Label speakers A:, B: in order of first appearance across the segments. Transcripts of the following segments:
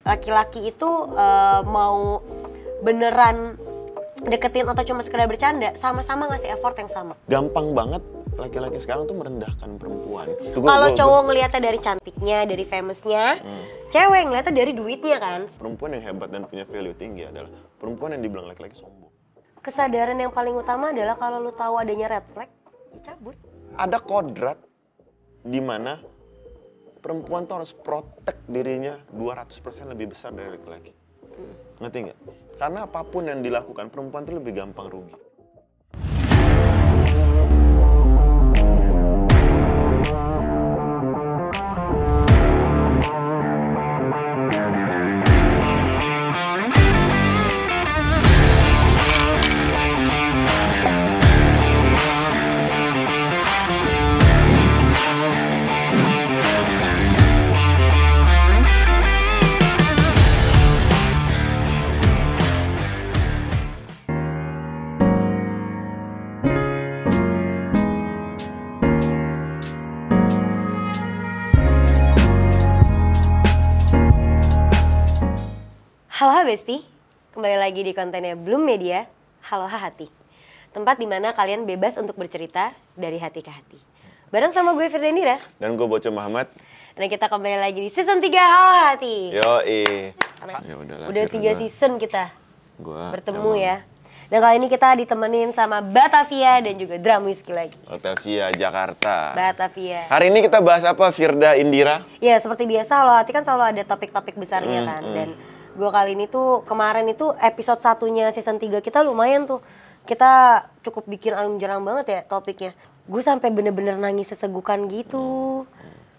A: laki-laki itu mau beneran deketin atau cuma sekedar bercanda, sama-sama ngasih effort yang sama.
B: Gampang banget laki-laki sekarang tuh merendahkan perempuan.
A: Kalau cowok ngelihatnya dari cantiknya, dari famousnya, cewek ngelihatnya dari duitnya kan.
B: Perempuan yang hebat dan punya value tinggi adalah perempuan yang dibilang laki-laki sombong.
A: Kesadaran yang paling utama adalah kalau lu tahu adanya red flag, ya cabut.
B: Ada kodrat di mana perempuan tuh harus protect dirinya 200% lebih besar dari laki-laki. Ngerti nggak? Karena apapun yang dilakukan, perempuan tuh lebih gampang rugi.
A: Halo Besti, kembali lagi di kontennya Bloom Media, Halo Hati. Tempat dimana kalian bebas untuk bercerita dari hati ke hati. Bareng sama gue Firda Indira.
B: Dan gue Bocah Muhammad.
A: Dan kita kembali lagi di season 3 Halo Hati.
B: Yoi.
A: Udah 3 season kita bertemu ya. Dan kali ini kita ditemenin sama Batavia dan juga Drum Whisky lagi.
B: Batavia, Jakarta.
A: Batavia.
B: Hari ini kita bahas apa, Firda Indira?
A: Ya, seperti biasa Halo Hati kan selalu ada topik-topik besarnya kan. Dan gue kali ini tuh, kemarin itu episode satunya season 3 kita lumayan tuh. Kita cukup bikin jarang banget ya topiknya. Gue sampai bener-bener nangis sesegukan gitu.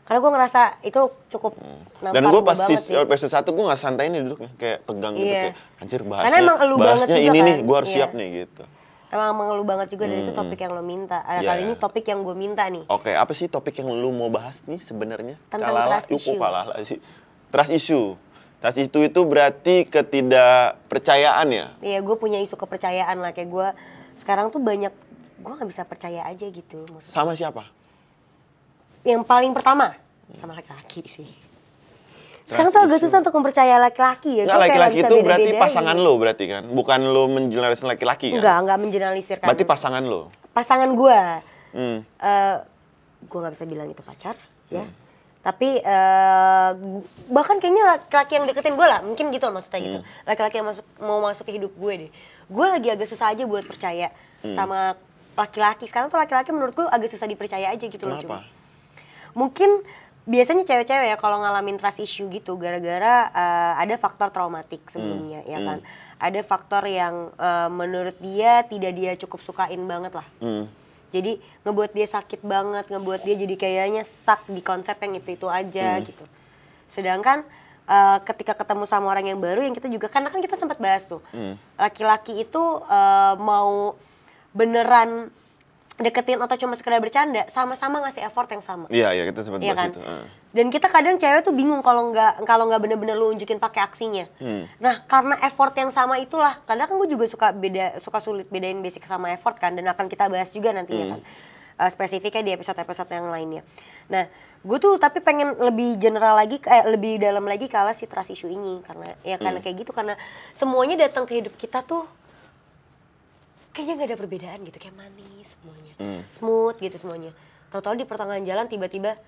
A: Karena gue ngerasa itu cukup nampar.
B: Dan gue pas
A: episode
B: 1 gue gak santai nih duduknya, kayak tegang gitu. Kayak anjir
A: Karena emang elu
B: bahasnya
A: banget
B: ini
A: juga
B: nih,
A: kan?
B: gue harus siap nih gitu.
A: Emang lu banget juga dan itu topik yang lo minta. Kali ini topik yang gue minta nih.
B: Oke, apa sih topik yang lu mau bahas nih sebenarnya?
A: Tentang trust issue.
B: Trust issue. Trust issue itu berarti ketidakpercayaan ya?
A: Iya, gue punya isu kepercayaan lah. Kayak gue sekarang tuh banyak, gue gak bisa percaya aja gitu. Maksudnya.
B: Sama siapa?
A: Yang paling pertama, sama laki-laki sih. Sekarang tuh agak susah untuk mempercaya laki-laki ya.
B: Enggak, laki-laki itu berarti pasangan lo berarti kan? Bukan lo menjelaskan laki-laki kan?
A: Enggak mengeneralisir kan.
B: Berarti pasangan lo?
A: Pasangan gue. Gue gak bisa bilang itu pacar ya. Tapi bahkan kayaknya laki-laki yang deketin gue lah, mungkin gitu maksudnya gitu. Laki-laki yang mau masuk ke hidup gue deh. Gue lagi agak susah aja buat percaya sama laki-laki. Sekarang tuh laki-laki menurut gue agak susah dipercaya aja gitu loh.
B: Kenapa?
A: Mungkin biasanya cewek-cewek ya kalau ngalamin trust issue gitu gara-gara ada faktor traumatik sebelumnya ya kan. Ada faktor yang menurut dia tidak dia cukup sukain banget lah. Jadi ngebuat dia sakit banget, ngebuat dia jadi kayaknya stuck di konsep yang itu aja gitu. Sedangkan ketika ketemu sama orang yang baru yang kita juga, karena kan kita sempat bahas tuh. Laki-laki itu mau beneran deketin atau cuma sekedar bercanda, sama-sama ngasih effort yang sama.
B: Iya, kita sempat bahas itu.
A: Dan kita kadang cewek tuh bingung kalau nggak bener-bener lu unjukin pakai aksinya. Nah, karena effort yang sama itulah, kadang kan gue juga suka sulit bedain basic sama effort kan, dan akan kita bahas juga nantinya kan. Spesifiknya di episode-episode yang lainnya. Nah, gue tuh tapi pengen lebih general lagi, lebih dalam lagi kalau si trust issue ini, karena kayak gitu, karena semuanya datang ke hidup kita tuh kayaknya nggak ada perbedaan gitu, kayak manis semuanya, smooth gitu semuanya. Tahu-tahu di pertengahan jalan tiba-tiba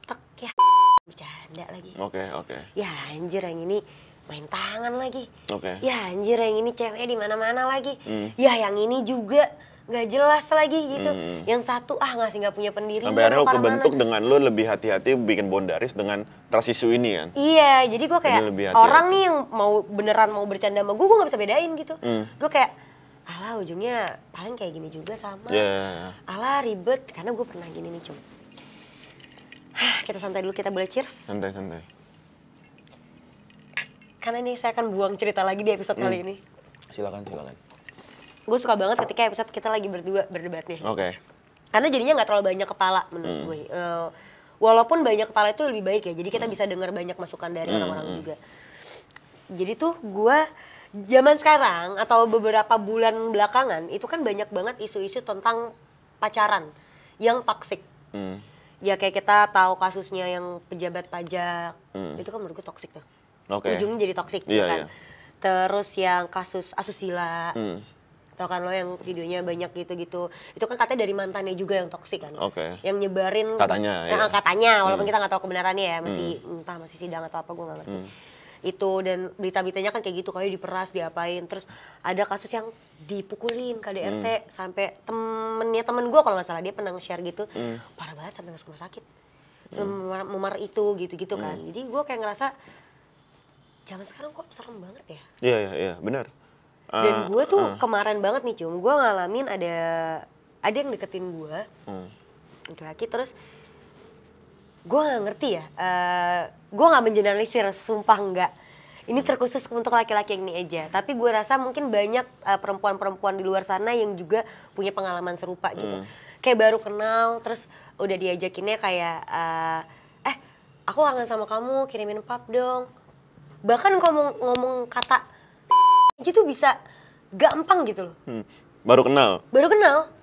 A: tek ya bercanda lagi.
B: Oke.
A: Ya anjir yang ini main tangan lagi.
B: Oke.
A: Ya anjir yang ini cewek di mana-mana lagi. Ya yang ini juga nggak jelas lagi gitu. Yang satu nggak punya pendirian.
B: Sampai akhirnya lo kebentuk dengan lo lebih hati-hati bikin bondaris dengan trust issue ini kan?
A: Iya, jadi gue kayak orang nih yang beneran mau bercanda sama gue nggak bisa bedain gitu. Gue kayak alah ujungnya paling kayak gini juga sama. Alah ribet, karena gue pernah gini nih cum. Kita santai dulu, kita boleh cheers?
B: Santai.
A: Karena ini saya akan buang cerita lagi di episode kali ini.
B: Silakan.
A: Gue suka banget ketika episode kita lagi berdua berdebat nih.
B: Oke.
A: Karena jadinya nggak terlalu banyak kepala menurut gue. Walaupun banyak kepala itu lebih baik ya, jadi kita bisa dengar banyak masukan dari orang-orang juga. Jadi tuh gue zaman sekarang atau beberapa bulan belakangan itu kan banyak banget isu-isu tentang pacaran yang toksik. Ya kayak kita tahu kasusnya yang pejabat pajak, itu kan menurut gue toksik tuh.
B: Oke.
A: ujungnya jadi toksik
B: Iya,
A: kan.
B: iya.
A: Terus yang kasus asusila,
B: Hmm.
A: tau kan lo yang videonya banyak gitu-gitu, itu kan katanya dari mantannya juga yang toksik kan,
B: Oke.
A: yang nyebarin
B: Katanya, iya.
A: katanya, walaupun kita nggak tahu kebenarannya ya, masih
B: Hmm.
A: entah masih sidang atau apa, gue nggak ngerti.
B: Hmm.
A: Itu, dan berita-beritanya kan kayak gitu, kayak diperas, diapain, terus ada kasus yang dipukulin KDRT sampai temennya temen gue kalau nggak salah, dia pernah nge-share gitu, parah banget sampai masuk rumah sakit, memar itu gitu-gitu kan. Jadi gue kayak ngerasa zaman sekarang kok serem banget ya.
B: Iya, iya, iya, benar.
A: Dan gue tuh kemarin banget nih Cum, gue ngalamin ada yang deketin gue, laki-laki, terus gue nggak ngerti ya, gue nggak mengeneralisir, sumpah nggak. Ini terkhusus untuk laki-laki yang ini aja. Tapi gue rasa mungkin banyak perempuan-perempuan di luar sana yang juga punya pengalaman serupa gitu. Kayak baru kenal, terus udah diajakinnya kayak, aku kangen sama kamu, kirimin pap dong. Bahkan ngomong kata aja tuh bisa gampang gitu loh.
B: Baru kenal.
A: Baru kenal.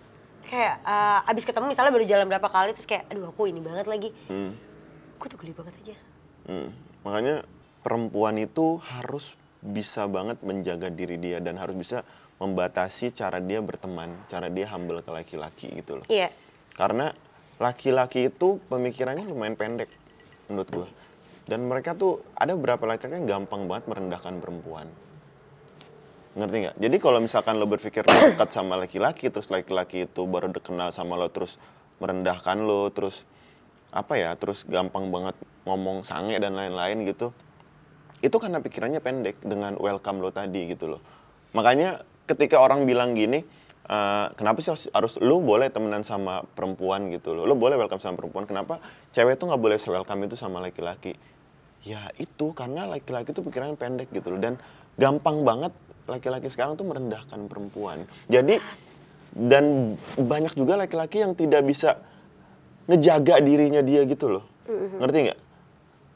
A: Kayak abis ketemu misalnya baru jalan berapa kali, terus kayak aduh aku ini banget lagi. Gue tuh geli banget aja.
B: Makanya perempuan itu harus bisa banget menjaga diri dia dan harus bisa membatasi cara dia berteman, cara dia humble ke laki-laki gitu loh.
A: Iya.
B: Karena laki-laki itu pemikirannya lumayan pendek menurut gue. Dan mereka tuh ada beberapa laki-laki yang gampang banget merendahkan perempuan. Ngerti nggak? Jadi kalau misalkan lo berpikir lo dekat sama laki-laki, terus laki-laki itu baru kenal sama lo, terus merendahkan lo, terus apa ya, terus gampang banget ngomong sange dan lain-lain gitu, itu karena pikirannya pendek dengan welcome lo tadi gitu loh. Makanya ketika orang bilang gini, kenapa sih harus lo boleh temenan sama perempuan gitu loh, lo boleh welcome sama perempuan, kenapa cewek tuh nggak boleh se-welcome itu sama laki-laki? Ya itu karena laki-laki tuh pikirannya pendek gitu loh, dan gampang banget laki-laki sekarang tuh merendahkan perempuan. Jadi, dan banyak juga laki-laki yang tidak bisa ngejaga dirinya dia gitu loh. Ngerti nggak?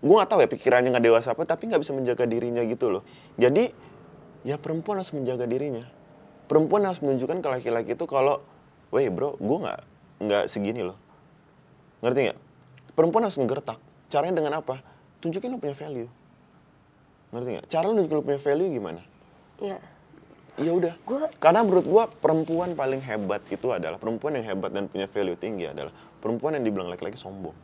B: Gue nggak tahu ya pikirannya nggak dewasa apa, tapi nggak bisa menjaga dirinya gitu loh. Jadi, ya perempuan harus menjaga dirinya. Perempuan harus menunjukkan ke laki-laki itu kalau, weh bro, gue nggak segini loh. Ngerti nggak? Perempuan harus ngegertak. Caranya dengan apa? Tunjukin lo punya value. Ngerti nggak? Cara lo nunjukin lo punya value gimana?
A: Iya.
B: Ya udah. Karena menurut gua perempuan paling hebat itu adalah perempuan yang hebat dan punya value tinggi adalah perempuan yang dibilang laki-laki sombong.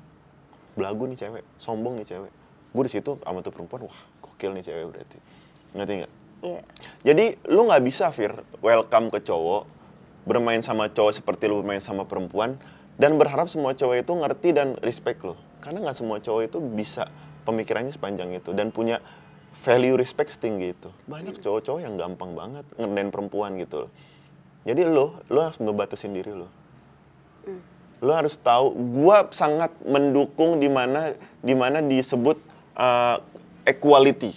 B: Belagu nih cewek, sombong nih cewek. Gue di situ sama tuh perempuan, wah gokil nih cewek berarti. Ngerti nggak?
A: Iya.
B: Jadi lu nggak bisa Fir welcome ke cowok, bermain sama cowok seperti lu bermain sama perempuan, dan berharap semua cowok itu ngerti dan respect lo. Karena nggak semua cowok itu bisa pemikirannya sepanjang itu dan punya value respect setinggi itu. Banyak cowok-cowok yang gampang banget ngerendahin perempuan gitu loh. Jadi lo harus ngebatasin diri lo. Lo harus tahu, gua sangat mendukung di mana disebut equality.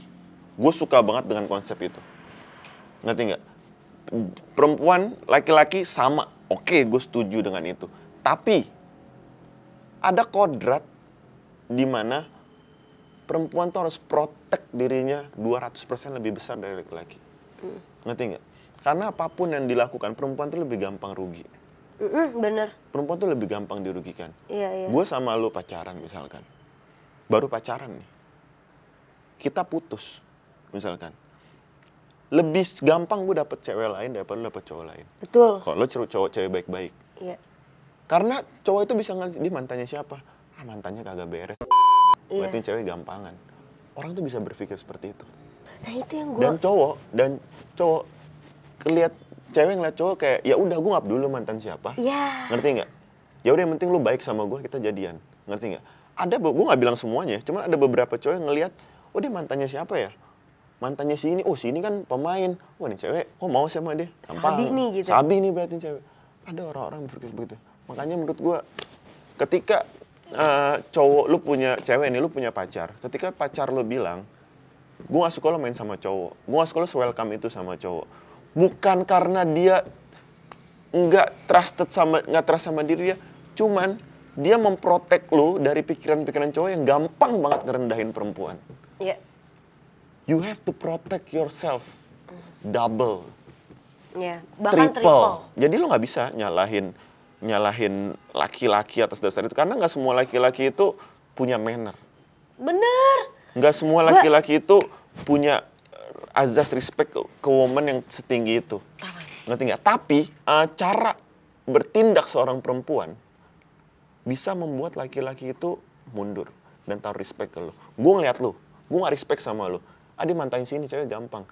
B: Gue suka banget dengan konsep itu. Ngerti nggak? Perempuan, laki-laki sama. Oke, gue setuju dengan itu. Tapi ada kodrat di mana perempuan tuh harus protect dirinya 200% lebih besar dari laki-laki. Ngerti nggak? Karena apapun yang dilakukan, perempuan tuh lebih gampang rugi.
A: Bener.
B: Perempuan tuh lebih gampang dirugikan.
A: Iya.
B: Gue sama lo pacaran misalkan. Baru pacaran nih. Kita putus misalkan. Lebih gampang gue dapet cewek lain daripada lo dapet cowok lain.
A: Betul.
B: Kalau lo cowok cewek baik-baik.
A: Iya.
B: Karena cowok itu bisa ngasih, dia mantannya siapa? Mantannya kagak beres. Berarti cewek gampangan. Orang tuh bisa berpikir seperti itu.
A: Nah itu yang gue.
B: Dan cowok lihat cewek ngeliat cowok kayak ya udah gue nggak peduli mantan siapa.
A: Iya.
B: Ngerti nggak? Ya udah yang penting lu baik sama gue, kita jadian. Ngerti nggak? Gue nggak bilang semuanya, cuman ada beberapa cowok yang ngeliat, oh dia mantannya siapa ya? Mantannya si ini, oh si ini kan pemain. Wah nih cewek, oh mau sama dia. Gampang.
A: Sabi nih gitu.
B: Sabi nih berarti cewek. Ada orang-orang berpikir begitu. Makanya menurut gue, ketika cowok lu punya cewek nih, lu punya pacar. Ketika pacar lu bilang, gue gak suka lo main sama cowok, gue gak suka lo welcome itu sama cowok, bukan karena dia nggak trust sama diri dia, cuman dia memprotek lo dari pikiran-pikiran cowok yang gampang banget ngerendahin perempuan.
A: Iya.
B: You have to protect yourself double,
A: bahkan triple.
B: Jadi lo nggak bisa nyalahin laki-laki atas dasar itu, karena nggak semua laki-laki itu punya manner.
A: Bener.
B: Nggak semua laki-laki itu punya azas respect ke woman yang setinggi itu. Ngerti nggak? Tapi cara bertindak seorang perempuan bisa membuat laki-laki itu mundur dan taruh respect ke lo. Gue ngeliat lo, gue gak respect sama lo. Dia mantain sini, cewek gampang.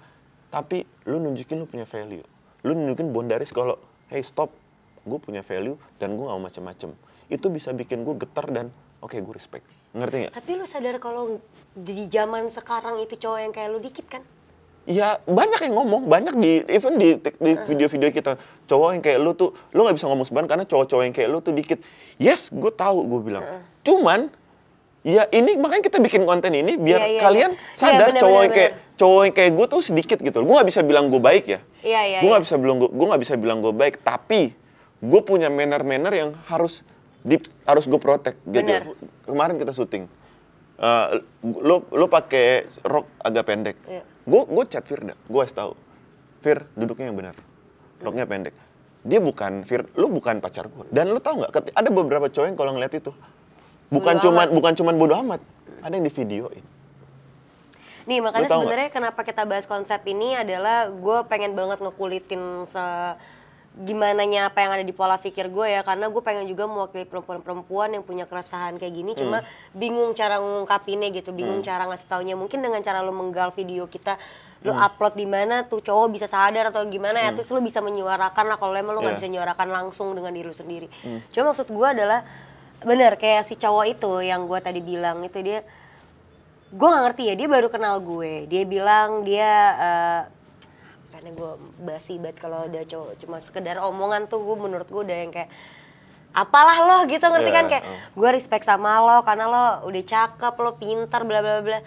B: Tapi lu nunjukin lu punya value. Lu nunjukin boundaries kalau, hey stop, gue punya value dan gue gak mau macem-macem. Itu bisa bikin gue getar dan oke, gue respect. Ngerti gak?
A: Tapi lu sadar kalau di zaman sekarang itu cowok yang kayak lu dikit kan?
B: Ya banyak yang ngomong, banyak even di video-video kita. Cowok yang kayak lu tuh, lu gak bisa ngomong sebenarnya karena cowok-cowok yang kayak lu tuh dikit. Yes, gue tahu, gue bilang. Cuman, ya ini makanya kita bikin konten ini biar kalian sadar cowok yang kayak gue tuh sedikit gitu. Gue gak bisa bilang gue baik ya. Gue gak bisa bilang gue baik, tapi gue punya manner yang harus gue protect gitu. Kemarin kita syuting. Lo pakai rok agak pendek. Gue chat Firda, gue kasih tahu, Fir duduknya yang benar, roknya pendek. Dia bukan lu bukan pacar gue. Dan lu tahu nggak? Ada beberapa cowok yang kalau ngeliat itu, bukan cuman bodo amat, ada yang di videoin.
A: Nih makanya sebenarnya kenapa kita bahas konsep ini adalah gue pengen banget ngekulitin gimananya apa yang ada di pola pikir gue ya, karena gue pengen juga mewakili perempuan-perempuan yang punya keresahan kayak gini, cuma bingung cara ngungkapinnya gitu, bingung cara ngasih taunya. Mungkin dengan cara lo menggal video kita, lo upload di mana tuh cowok bisa sadar atau gimana, at least lo bisa menyuarakan lah. Kalau emang lo nggak bisa menyuarakan langsung dengan diri lo sendiri. Cuma maksud gue adalah bener kayak si cowok itu yang gue tadi bilang itu, dia gue nggak ngerti ya, dia baru kenal gue, dia bilang dia karena gue basi banget kalau udah cuma sekedar omongan tuh, gue menurut gue udah yang kayak apalah lo gitu, ngerti kan, kayak gue respect sama lo karena lo udah cakep, lo pintar, bla bla bla.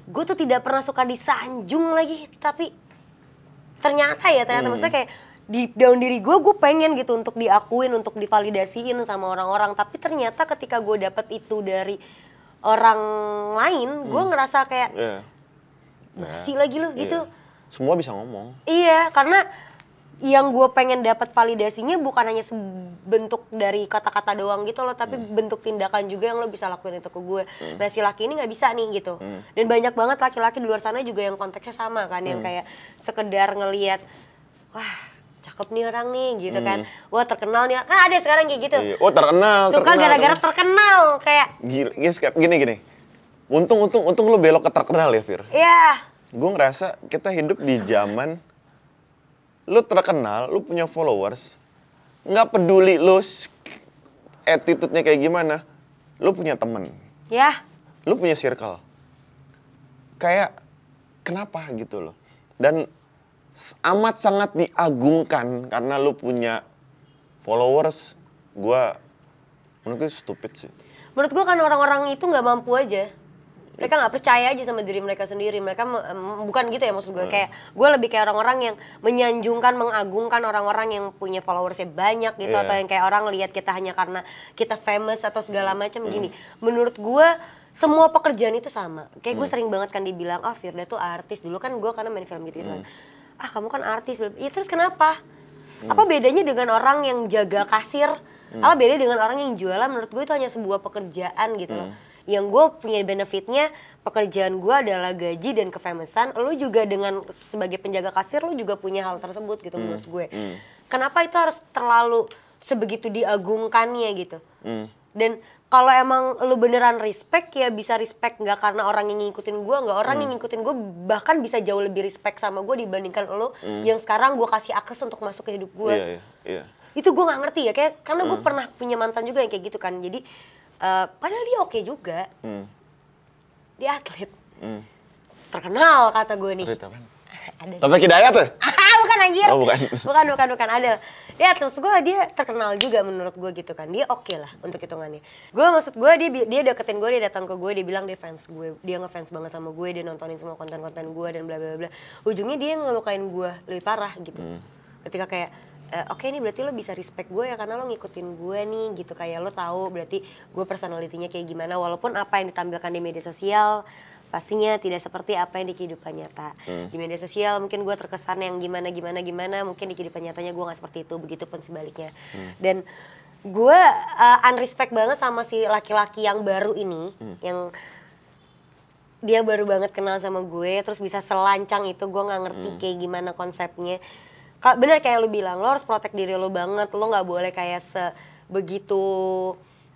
A: Gue tuh tidak pernah suka disanjung lagi, tapi ternyata maksudnya kayak di dalam diri gue pengen gitu untuk diakuin, untuk divalidasiin sama orang-orang, tapi ternyata ketika gue dapet itu dari orang lain, gue ngerasa kayak basi lagi lo gitu.
B: Semua bisa ngomong. Iya,
A: karena yang gue pengen dapat validasinya bukan hanya bentuk dari kata-kata doang gitu loh, tapi bentuk tindakan juga yang lo bisa lakuin itu ke gue. Nah si laki ini nggak bisa nih gitu. Dan banyak banget laki-laki di luar sana juga yang konteksnya sama kan, yang kayak sekedar ngelihat, wah cakep nih orang nih gitu kan, wah terkenal nih, kan ada sekarang kayak gitu.
B: Oh terkenal.
A: Suka gara-gara terkenal kayak.
B: Gini. Untung lo belok ke terkenal ya, Fir.
A: Iya.
B: Gue ngerasa kita hidup di zaman lu terkenal, lu punya followers, nggak peduli lu attitude-nya kayak gimana, lu punya temen, lu punya circle. Kayak kenapa gitu loh? Dan amat sangat diagungkan karena lu punya followers. Menurut gue stupid sih. Menurut
A: gue kan orang-orang itu nggak mampu aja. Mereka nggak percaya aja sama diri mereka sendiri. Mereka bukan gitu ya maksud gue. Kayak gue lebih kayak orang-orang yang menyanjungkan, mengagungkan orang-orang yang punya followersnya banyak gitu, atau yang kayak orang lihat kita hanya karena kita famous atau segala macam gini. Menurut gue semua pekerjaan itu sama. Kayak gue sering banget kan dibilang, Firda tuh artis. Dulu kan gue karena main film gitu kan. Kamu kan artis. Ya terus kenapa? Apa bedanya dengan orang yang jaga kasir? Apa bedanya dengan orang yang jualan? Menurut gue itu hanya sebuah pekerjaan gitu loh. Yang gue punya benefitnya, pekerjaan gue adalah gaji dan kefamousan. Lu juga dengan sebagai penjaga kasir, lu juga punya hal tersebut gitu menurut gue. Kenapa itu harus terlalu sebegitu diagungkannya gitu? Dan kalau emang lu beneran respect, ya bisa respect nggak karena orang yang ngikutin gue, nggak orang yang ngikutin gue bahkan bisa jauh lebih respect sama gue dibandingkan lu yang sekarang gue kasih akses untuk masuk ke hidup gue. Itu gue nggak ngerti ya, kayak karena gue pernah punya mantan juga yang kayak gitu kan. Jadi padahal dia oke juga, dia atlet, terkenal kata gue nih.
B: Taufik Hidayat tuh?
A: Bukan anjir.
B: Oh, bukan.
A: bukan ada. Dia terus dia terkenal juga menurut gue gitu kan. Dia oke lah untuk hitungannya. Maksud gue dia deketin gue, dia datang ke gue, dia bilang dia fans gue, dia ngefans banget sama gue, dia nontonin semua konten-konten gue dan bla bla bla. Ujungnya dia ngelukain gue lebih parah gitu. Ketika kayak oke nih berarti lo bisa respect gue ya karena lo ngikutin gue nih gitu, kayak lo tahu berarti gue personalitinya kayak gimana, walaupun apa yang ditampilkan di media sosial pastinya tidak seperti apa yang di kehidupan nyata. Di media sosial mungkin gue terkesan yang gimana, mungkin di kehidupan nyatanya gue nggak seperti itu, begitupun sebaliknya. Dan gue unrespect banget sama si laki-laki yang baru ini, yang dia baru banget kenal sama gue, terus bisa selancang itu, gue nggak ngerti kayak gimana konsepnya. Bener kayak lu bilang, lo harus protect diri lo banget, lo nggak boleh kayak sebegitu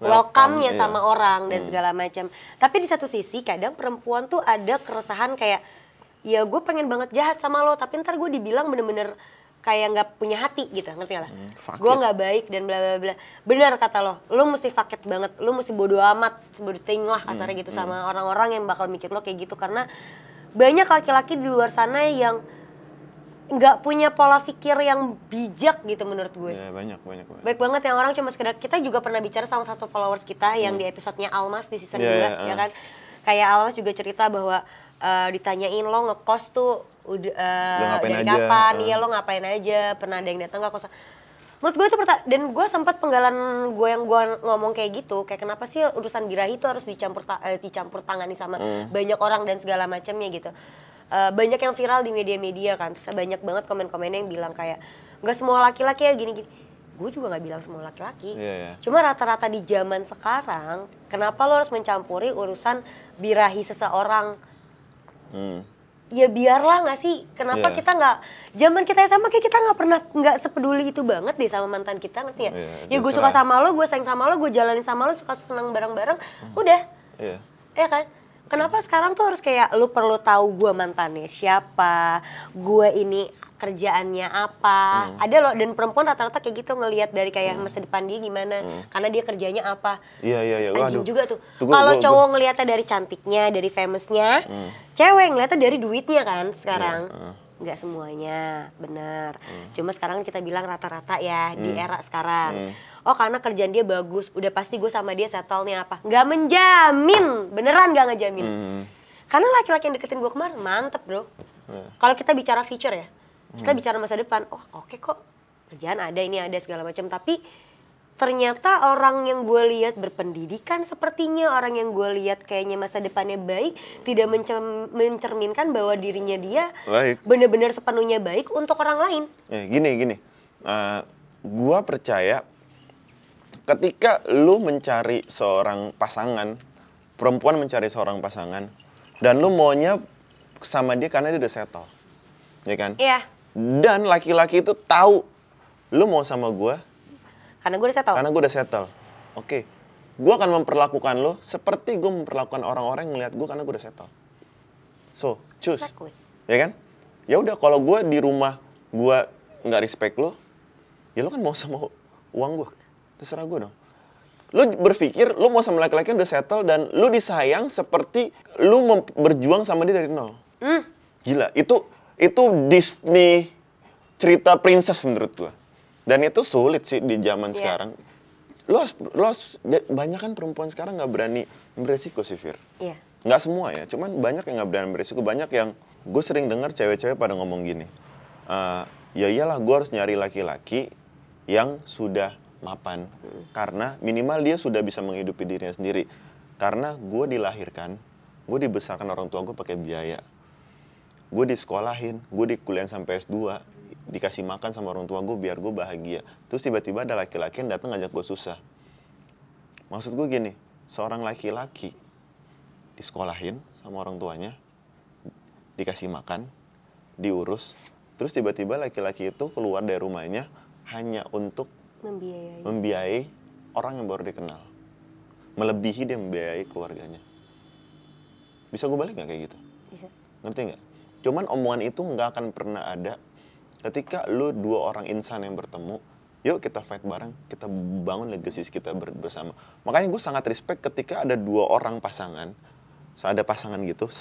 A: welcome-nya sama orang dan segala macam. Tapi di satu sisi kadang perempuan tuh ada keresahan kayak, ya gue pengen banget jahat sama lo, tapi ntar gue dibilang bener-bener kayak nggak punya hati gitu, ngerti gak lah? Gue nggak baik dan bla bla bla. Benar kata lo mesti fuck it banget, lo mesti bodo amat, sebodoh ting lah kasarnya gitu sama orang-orang yang bakal mikir lo kayak gitu. Karena banyak laki-laki di luar sana yang nggak punya pola pikir yang bijak gitu menurut gue.
B: Ya, banyak.
A: Baik banget yang orang cuma sekedar, kita juga pernah bicara sama satu followers kita yang di episodenya Almas di season 2 ya kan. Kayak Almas juga cerita bahwa ditanyain lo ngekos tuh udah dari kapan, iya lo ngapain aja, pernah ada yang datang gak kosan. Menurut gue itu dan gue sempat penggalan gue yang gue ngomong kayak gitu, kayak kenapa sih urusan birahi itu harus dicampur tangani sama banyak orang dan segala macamnya gitu. Banyak yang viral di media-media kan, terus banyak banget komen-komennya yang bilang kayak nggak semua laki-laki ya gini-gini. Gue juga nggak bilang semua laki-laki, cuma rata-rata di zaman sekarang, kenapa lo harus mencampuri urusan birahi seseorang? Ya biarlah nggak sih, kenapa kita nggak, zaman kita SMA kayak kita nggak sepeduli itu banget deh sama mantan kita, ngerti ya? Ya gue suka sama lo, gue sayang sama lo, gue jalanin sama lo, suka seneng bareng-bareng, udah, ya kan? Kenapa sekarang tuh harus kayak lu perlu tahu gue mantannya siapa, gue ini kerjaannya apa, ada loh, dan perempuan rata-rata kayak gitu ngelihat dari kayak masa depan dia gimana, karena dia kerjanya apa.
B: Iya.
A: Anjing juga tuh. Kalau cowok ngelihatnya dari cantiknya, dari famousnya, cewek ngelihatnya dari duitnya kan sekarang. Nggak semuanya, bener. Cuma sekarang kita bilang rata-rata ya di era sekarang. Oh karena kerjaan dia bagus, udah pasti gue sama dia settle-nya apa. Nggak menjamin, beneran nggak ngejamin. Karena laki-laki yang deketin gue kemarin, mantep bro. Kalau kita bicara future ya, kita bicara masa depan, oh oke kok, kerjaan ada, ini ada segala macam. Tapi ternyata orang yang gue lihat berpendidikan sepertinya, orang yang gue lihat kayaknya masa depannya baik, tidak mencerminkan bahwa dirinya dia benar-benar sepenuhnya baik untuk orang lain.
B: Gini, gue percaya ketika lu mencari seorang pasangan, perempuan mencari seorang pasangan, dan lu maunya sama dia karena dia udah settle, ya kan?
A: Iya.
B: Dan laki-laki itu tahu lu mau sama gue
A: karena gue udah settle.
B: Karena gue udah settle. Oke. Gue akan memperlakukan lo seperti gue memperlakukan orang-orang yang ngeliat gue karena gue udah settle. So, choose.
A: Exactly.
B: Ya kan? Ya udah, kalau gue di rumah gue nggak respect lo, ya lo kan mau sama uang gue. Terserah gue dong. Lo berpikir lo mau sama laki-laki yang udah settle dan lo disayang seperti lo berjuang sama dia dari nol. Gila. Itu Disney cerita princess menurut gue. Dan itu sulit sih di zaman sekarang. Lo banyak kan perempuan sekarang nggak berani beresiko sih, Fir.
A: Iya.
B: Nggak semua ya, cuman banyak yang nggak berani beresiko. Banyak yang, gue sering dengar cewek-cewek pada ngomong gini, ya iyalah gue harus nyari laki-laki yang sudah mapan. Karena minimal dia sudah bisa menghidupi dirinya sendiri. Karena gue dilahirkan, gue dibesarkan orang tua gue pakai biaya. Gue disekolahin, gue dikuliahin sampai S2. Dikasih makan sama orang tua gue biar gue bahagia. Terus tiba-tiba ada laki-laki yang datang ngajak gue susah. Maksud gue gini, seorang laki-laki disekolahin sama orang tuanya, dikasih makan, diurus, terus tiba-tiba laki-laki itu keluar dari rumahnya hanya untuk membiayai orang yang baru dikenal. Melebihi dia membiayai keluarganya. Bisa gue balik nggak kayak gitu?
A: Bisa.
B: Ngerti nggak? Cuman omongan itu nggak akan pernah ada ketika lu dua orang insan yang bertemu, yuk kita fight bareng, kita bangun legacy kita bersama. Makanya gue sangat respect ketika ada dua orang pasangan, ada pasangan gitu,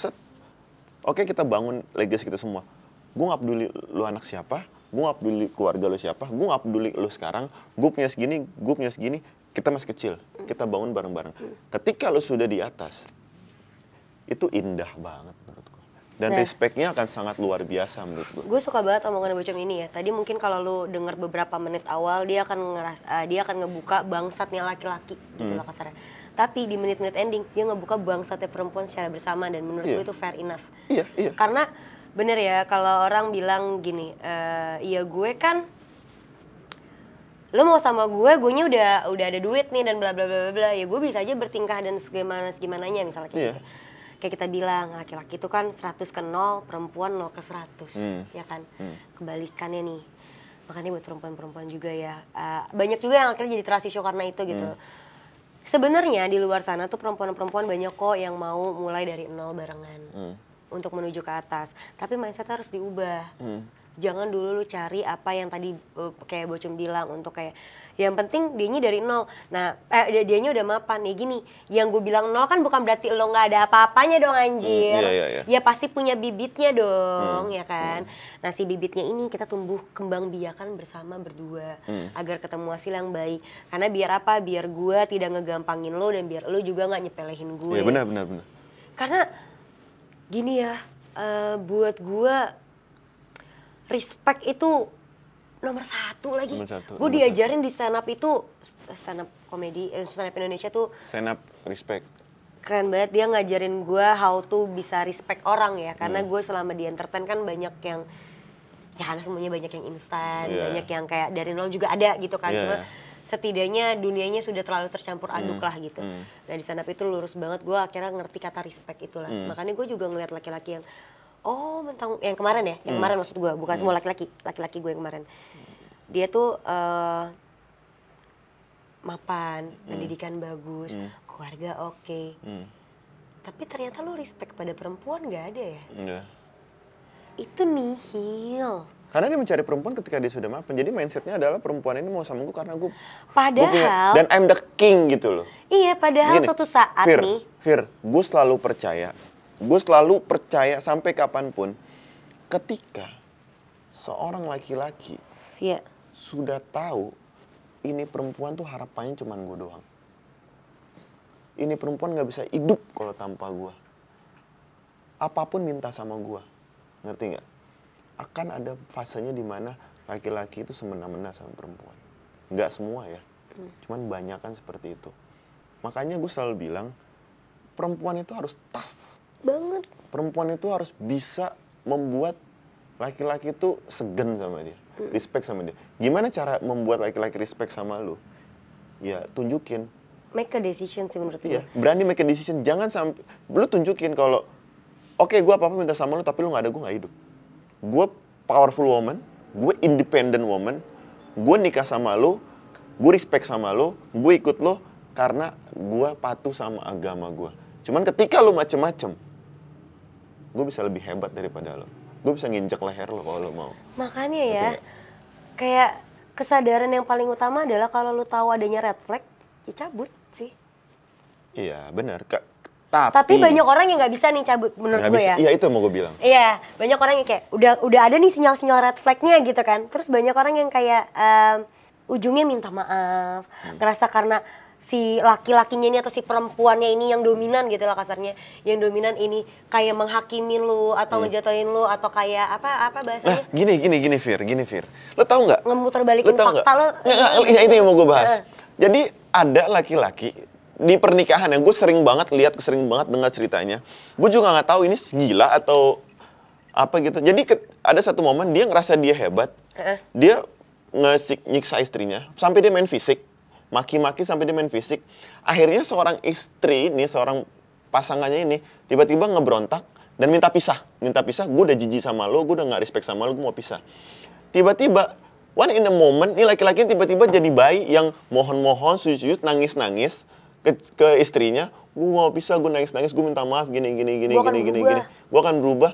B: oke kita bangun legacy kita semua. Gue gak peduli lu anak siapa, gue gak peduli keluarga lu siapa, gue gak peduli lu sekarang, gue punya segini, kita masih kecil, kita bangun bareng-bareng. Ketika lu sudah di atas, itu indah banget menurut gue. Dan respect-nya akan sangat luar biasa menurut gue.
A: Gue suka banget omongan Bocem ini ya. Tadi mungkin kalau lu denger beberapa menit awal, dia akan ngebuka bangsatnya laki-laki gitu lah kasarnya. Tapi di menit-menit ending, dia ngebuka bangsatnya perempuan secara bersama, dan menurut gue itu fair enough.
B: Iya.
A: Karena bener ya, kalau orang bilang gini, ya gue kan, lu mau sama gue nya udah ada duit nih dan bla bla bla bla, ya gue bisa aja bertingkah dan segimananya misalnya kayak gitu. kayak kita bilang laki-laki itu kan 100 ke 0, perempuan 0 ke 100, ya kan? Kebalikannya nih. Makanya buat perempuan-perempuan juga ya, banyak juga yang akhirnya jadi trust issue karena itu gitu. Sebenarnya di luar sana tuh perempuan-perempuan banyak kok yang mau mulai dari 0 barengan untuk menuju ke atas. Tapi mindset harus diubah. Jangan dulu lu cari apa yang tadi kayak Bocum bilang untuk kayak yang penting dianya dari 0. Nah, dianya udah mapan nih gini. Yang gue bilang 0 kan bukan berarti lo nggak ada apa-apanya dong anjir.
B: Iya.
A: Ya pasti punya bibitnya dong, ya kan. Nah si bibitnya ini kita tumbuh kembang biakan bersama berdua agar ketemu hasil yang baik. Karena biar apa? Biar gue tidak ngegampangin lo dan biar lo juga nggak nyepelehin gue.
B: Iya benar.
A: Karena gini ya, buat gue respect itu nomor 1 lagi. Gue diajarin di stand up itu, stand up komedi, stand up Indonesia tuh
B: stand up respect.
A: Keren banget, dia ngajarin gue how to bisa respect orang ya. Karena gue selama di entertain kan banyak yang, ya karena semuanya banyak yang instan, banyak yang kayak dari nol juga ada gitu kan. Cuma setidaknya dunianya sudah terlalu tercampur aduk lah gitu. Nah di stand up itu lurus banget, gue akhirnya ngerti kata respect itulah. Makanya gue juga ngeliat laki-laki yang, oh mentang yang kemarin ya, yang kemarin maksud gue, bukan semua laki-laki gue yang kemarin. Dia tuh mapan, pendidikan bagus, keluarga oke. Tapi ternyata lu respect pada perempuan gak ada ya?
B: Enggak.
A: Itu nihil.
B: Karena dia mencari perempuan ketika dia sudah mapan. Jadi mindsetnya adalah perempuan ini mau sama gue karena gue
A: Padahal
B: dan I'm the king gitu loh.
A: Iya, padahal suatu saat nih.
B: Fir, gue selalu percaya sampai kapanpun ketika seorang laki-laki sudah tahu ini perempuan tuh harapannya cuma gue doang. Ini perempuan gak bisa hidup kalau tanpa gue. Apapun minta sama gue. Ngerti gak? Akan ada fasenya di mana laki-laki itu semena-mena sama perempuan. Gak semua ya. Cuman banyak kan seperti itu. Makanya gue selalu bilang, perempuan itu harus tough.
A: Banget.
B: Perempuan itu harus bisa membuat laki-laki itu segen sama dia. Respect sama dia. Gimana cara membuat laki-laki respect sama lu? Ya tunjukin.
A: Make a decision sih menurut gue.
B: Iya, berani make a decision. Jangan sampai lu tunjukin kalau oke, gue apa-apa minta sama lu tapi lu gak ada, gue gak hidup. Gue powerful woman, gue independent woman, gue nikah sama lu, gue respect sama lu, gue ikut lu karena gue patuh sama agama gue. Cuman ketika lu macem-macem, gue bisa lebih hebat daripada lu. Gue bisa nginjek leher lu kalau lu mau.
A: Makanya ya, kayak kesadaran yang paling utama adalah kalau lu tahu adanya red flag, ya cabut sih.
B: Iya, benar.
A: Tapi banyak orang yang nggak bisa nih cabut menurut gue ya.
B: Iya, itu yang mau gue bilang.
A: Iya, banyak orang yang kayak udah ada nih sinyal-sinyal red flag-nya gitu kan. Terus banyak orang yang kayak ujungnya minta maaf, ngerasa karena si laki-lakinya ini atau si perempuannya ini yang dominan gitu lah kasarnya. Yang dominan ini kayak menghakimi lu atau ngejatuhin lu atau kayak apa bahasanya?
B: Nah, gini Fir. Lo tau nggak?
A: Ngemuter balikin fakta lo.
B: Nggak, itu yang mau gue bahas. Jadi ada laki-laki di pernikahan yang gue sering banget dengar ceritanya. Gue juga nggak tahu ini gila atau apa gitu. Jadi ada satu momen dia ngerasa dia hebat, dia nyiksa istrinya sampai dia main fisik, maki-maki sampai dia main fisik. Akhirnya seorang istri nih, seorang pasangannya ini tiba-tiba ngebrontak dan minta pisah. Gue udah jijik sama lo, gue udah nggak respect sama lo, gue mau pisah. Tiba-tiba one in a moment, nih laki-laki tiba-tiba jadi bayi yang mohon-mohon, sujud-sujud, nangis-nangis ke istrinya. Gue mau pisah, gue nangis-nangis, gue minta maaf, gini. Gue akan berubah.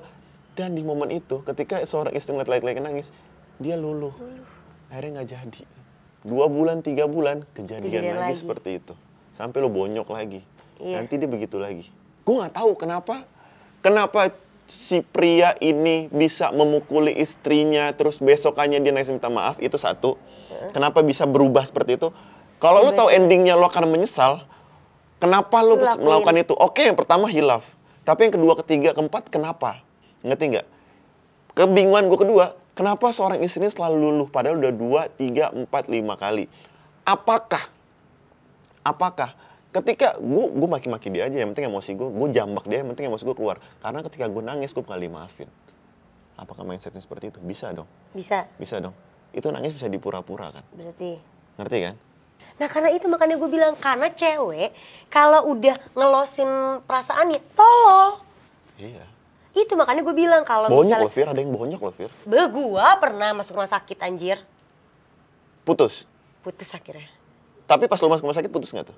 B: Dan di momen itu, ketika seorang istri ngeliat laki-laki nangis, dia luluh. Akhirnya nggak jadi. 2 bulan, 3 bulan, kejadian lagi seperti itu. Sampai lo bonyok lagi. Nanti dia begitu lagi. Gue nggak tahu kenapa si pria ini bisa memukuli istrinya, terus besokannya dia nangis minta maaf, itu satu. Kenapa bisa berubah seperti itu? Kalau lo tahu endingnya lo akan menyesal, kenapa lo melakukan itu? Oke, yang pertama hilaf. Tapi yang kedua, ketiga, keempat, kenapa? Ngerti nggak? Kebingungan gue kedua, kenapa seorang istri ini selalu luluh? Padahal udah 2, 3, 4, 5 kali. Apakah ketika gue maki-maki dia aja, yang penting emosi gue jambak dia, yang penting emosi gue keluar. Karena ketika gue nangis, gue bakal dimaafin. Apakah mindsetnya seperti itu? Bisa dong.
A: Bisa
B: dong. Itu nangis bisa dipura-pura kan?
A: Berarti.
B: Ngerti kan?
A: Nah karena itu makanya gue bilang, karena cewek kalau udah ngelosin perasaannya, tolol.
B: Iya.
A: Itu makanya gue bilang kalau
B: Bonyok
A: misalnya...
B: loh Fir, ada yang bonyok loh Fir.
A: Gue pernah masuk rumah sakit anjir.
B: Putus?
A: Putus akhirnya.
B: Tapi pas lu masuk rumah sakit putus nggak tuh?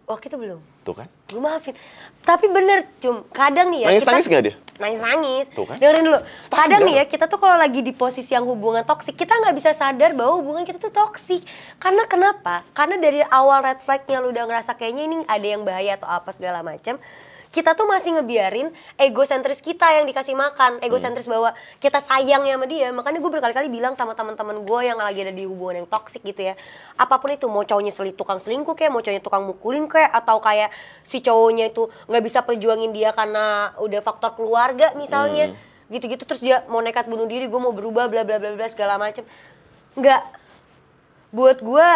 A: Waktu itu belum.
B: Tuh kan?
A: Gue maafin. Tapi bener kadang nih ya
B: Nangis-nangis nggak dia?
A: Nangis-nangis.
B: Tuh kan?
A: Dengerin dulu.
B: Standar.
A: Kadang nih ya kita tuh kalau lagi di posisi yang hubungan toksik, kita nggak bisa sadar bahwa hubungan kita tuh toksik. Karena kenapa? Karena dari awal red flag-nya lu udah ngerasa kayaknya ini ada yang bahaya atau apa segala macam. Kita tuh masih ngebiarin egosentris kita yang dikasih makan, egosentris bahwa kita sayangnya sama dia. Makanya gue berkali-kali bilang sama teman-teman gue yang lagi ada di hubungan yang toksik gitu ya, apapun itu, mau cowoknya tukang selingkuh kayak, mau cowoknya tukang mukulin kayak, atau kayak si cowoknya itu nggak bisa perjuangin dia karena udah faktor keluarga misalnya, gitu-gitu, terus dia mau nekat bunuh diri, gue mau berubah bla bla bla bla segala macem. Nggak, buat gue,